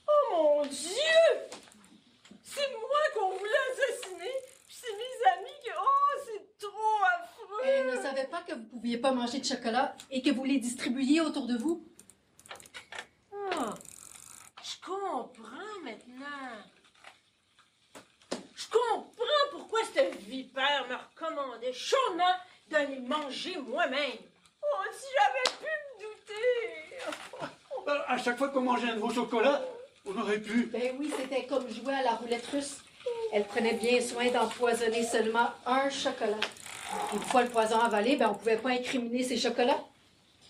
Oh mon Dieu! C'est moi qu'on voulait assassiner, puis c'est mes amis que... Oh, c'est trop affreux! Elle ne savait pas que vous ne pouviez pas manger de chocolat et que vous les distribuiez autour de vous. Ah, je comprends maintenant. Je comprends pourquoi cette vipère me demandais chaudement d'aller manger moi-même. Oh, si j'avais pu me douter! À chaque fois qu'on mangeait un de vos chocolats, on aurait pu. Ben oui, c'était comme jouer à la roulette russe. Elle prenait bien soin d'empoisonner seulement un chocolat. Une fois le poison avalé, ben on ne pouvait pas incriminer ses chocolats.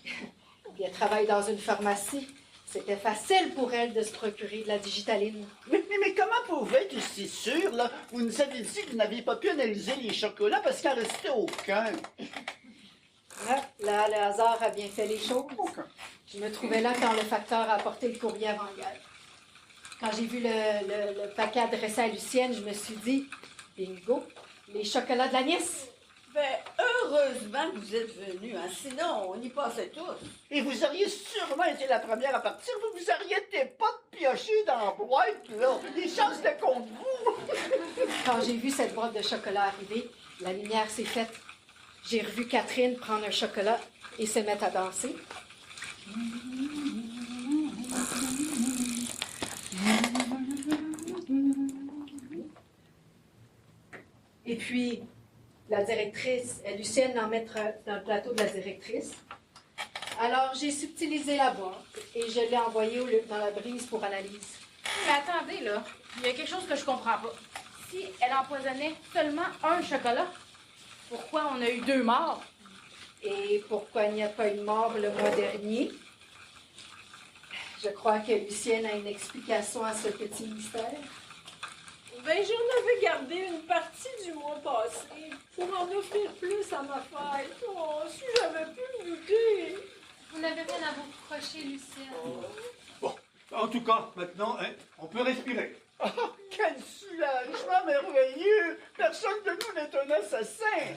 Puis elle travaille dans une pharmacie. C'était facile pour elle de se procurer de la digitaline. Mais comment pouvez-vous être si sûr, là? Vous nous avez dit que vous n'aviez pas pu analyser les chocolats parce qu'il n'en restait aucun. Ah, là, le hasard a bien fait les choses. Aucun. Je me trouvais là quand le facteur a apporté le courrier avant-guerre. Quand j'ai vu le paquet adressé à Lucienne, je me suis dit, bingo, les chocolats de la nièce. Ben, heureusement que vous êtes venus, hein? Sinon, on y passait tous. Et vous auriez sûrement été la première à partir. Vous vous arrêtez pas de piocher dans la boîte, là. Les chances étaient contre vous. Quand j'ai vu cette boîte de chocolat arriver, la lumière s'est faite. J'ai revu Catherine prendre un chocolat et se mettre à danser. Et puis, la directrice, Lucienne, en mettre dans le plateau de la directrice. Alors, j'ai subtilisé la boîte et je l'ai envoyée dans la brise pour analyse. Mais attendez, là. Il y a quelque chose que je comprends pas. Si elle empoisonnait seulement un chocolat, pourquoi on a eu 2 morts? Et pourquoi il n'y a pas eu de mort le mois dernier? Je crois que Lucienne a une explication à ce petit mystère. Ben, j'en avais gardé une partie du mois passé pour en offrir plus à ma fête. Oh, si j'avais pu me douter. Vous n'avez rien à vous reprocher, Lucienne. Bon, en tout cas, maintenant, hein, on peut respirer. Oh, quel soulagement merveilleux! Personne de nous n'est un assassin.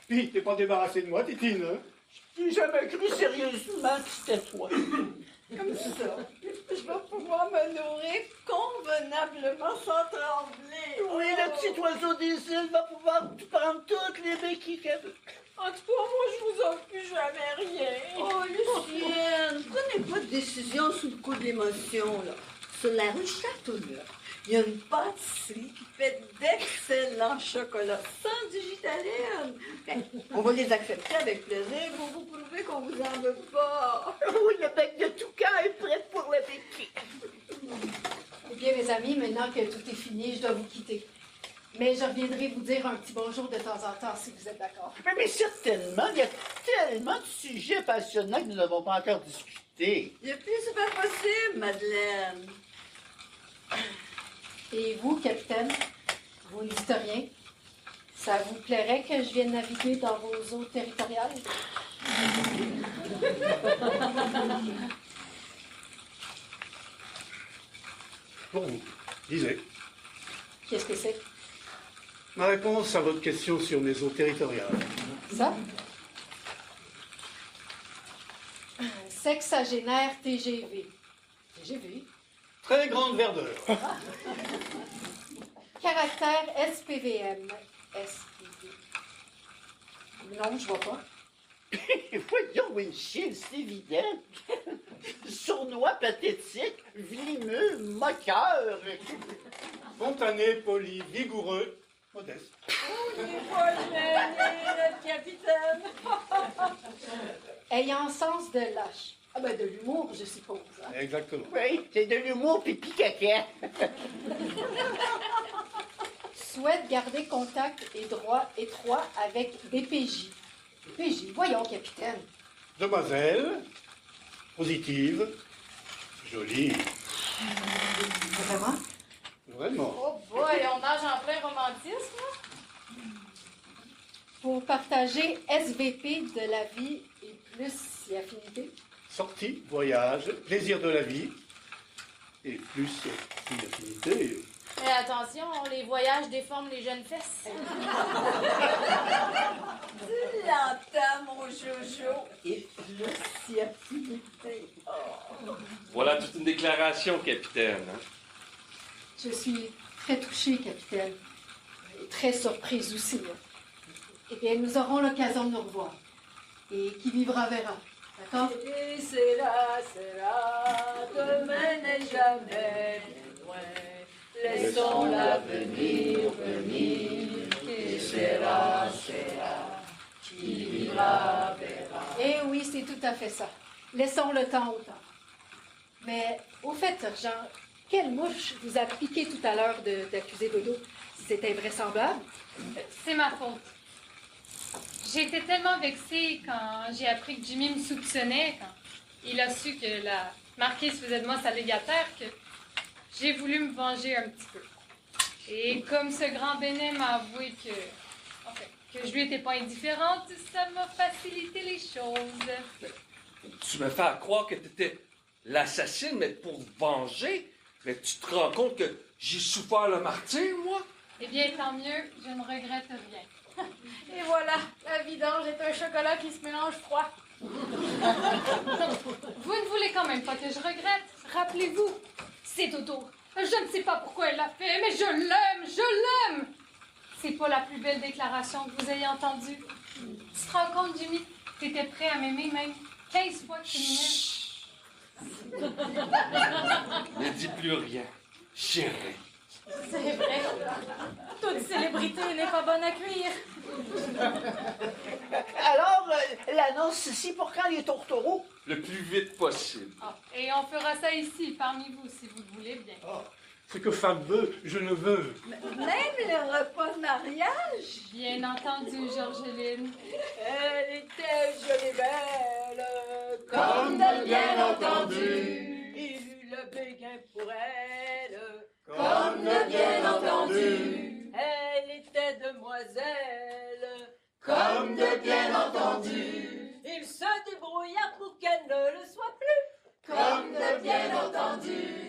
Puis, t'es pas débarrassé de moi, Titine, hein? J'ai jamais cru sérieusement que c'était toi. Comme ça, je vais pouvoir me nourrir convenablement sans trembler. Oui, le petit oiseau des îles va pouvoir prendre toutes les béquilles qu'elle veut. En tout cas, moi, je vous offre plus jamais rien. Oh, Lucienne, prenez pas de décision sous le coup de l'émotion, là. Sur la rue Châteauneuf, il y a une pâtisserie qui fait d'excellents chocolats sans digitaline. Ben, on va les accepter avec plaisir pour vous prouver qu'on vous en veut pas. Oui, le bec de toucan est prêt pour la béquille. Eh bien, mes amis, maintenant que tout est fini, je dois vous quitter. Mais je reviendrai vous dire un petit bonjour de temps en temps, si vous êtes d'accord. Mais certainement, il y a tellement de sujets passionnants que nous n'avons pas encore discutés. Le plus super possible, Madeleine. Et vous, capitaine, vous ne dites rien? Ça vous plairait que je vienne naviguer dans vos eaux territoriales? Pour vous, lisez. Qu'est-ce que c'est? Ma réponse à votre question sur mes eaux territoriales. Ça? Sexagénaire TGV. TGV? Très grande verdeur. Caractère SPVM. SPV. Non, je vois pas. Voyons, Winchell, c'est évident. Sournois, pathétique, vlimeux, moqueur. Spontané, poli, vigoureux, modeste. Il est pas gêné, notre capitaine. Ayant sens de lâche. Ah ben de l'humour, je suppose. Hein? Exactement. Oui, c'est de l'humour pipi caca. Souhaite garder contact étroit avec des PJ. Des PJ, voyons, capitaine. Demoiselle, positive, jolie. Vraiment? Vraiment. Oh boy, on nage en plein romantisme, là. Pour partager SVP de la vie et plus si affinité. Sortie, voyage, plaisir de la vie. Et plus si affinité. Mais attention, les voyages déforment les jeunes fesses. Tu l'entends, mon Jojo. Et plus si affinité. Oh. Voilà toute une déclaration, capitaine. Hein? Je suis très touchée, capitaine. Et très surprise aussi. Hein. Eh bien, nous aurons l'occasion de nous revoir. Et qui vivra verra. D'accord? Et c'est là, demain n'est jamais plus loin. Laissons l'avenir venir, et c'est Eh oui, c'est tout à fait ça. Laissons le temps au temps. Mais, au fait, Jean, quelle mouche vous a piqué tout à l'heure d'accuser Dodo? C'est invraisemblable. C'est ma faute. J'ai été tellement vexée quand j'ai appris que Jimmy me soupçonnait, quand il a su que la marquise faisait de moi sa légataire, que j'ai voulu me venger un petit peu. Et comme ce grand Bénin m'a avoué que je lui étais pas indifférente, ça m'a facilité les choses. Tu me fais croire que tu étais l'assassine, mais pour venger. Mais tu te rends compte que j'ai souffert le martyre, moi? Eh bien, tant mieux, je ne regrette rien. Et voilà, la vidange est un chocolat qui se mélange froid. Vous ne voulez quand même pas que je regrette. Rappelez-vous, c'est Dodo. Je ne sais pas pourquoi elle l'a fait, mais je l'aime, je l'aime. C'est pas la plus belle déclaration que vous ayez entendue. Tu te rends compte, Jimmy, t'étais prêt à m'aimer même 15 fois criminel. Ne dis plus rien, chérie. C'est vrai. Toute célébrité n'est pas bonne à cuire. Alors, l'annonce ici, pour quand les tourtereaux? Le plus vite possible. Ah, et on fera ça ici, parmi vous, si vous le voulez bien. Ce que femme veut, je ne veux. Même le repas de mariage? Bien entendu, Georgeline. Elle était jolie belle, Comme de bien entendu. Il eut le béguin pour elle, Comme de bien entendu. elle était demoiselle, Comme de bien entendu. il se débrouilla pour qu'elle ne le soit plus. Comme de bien entendu.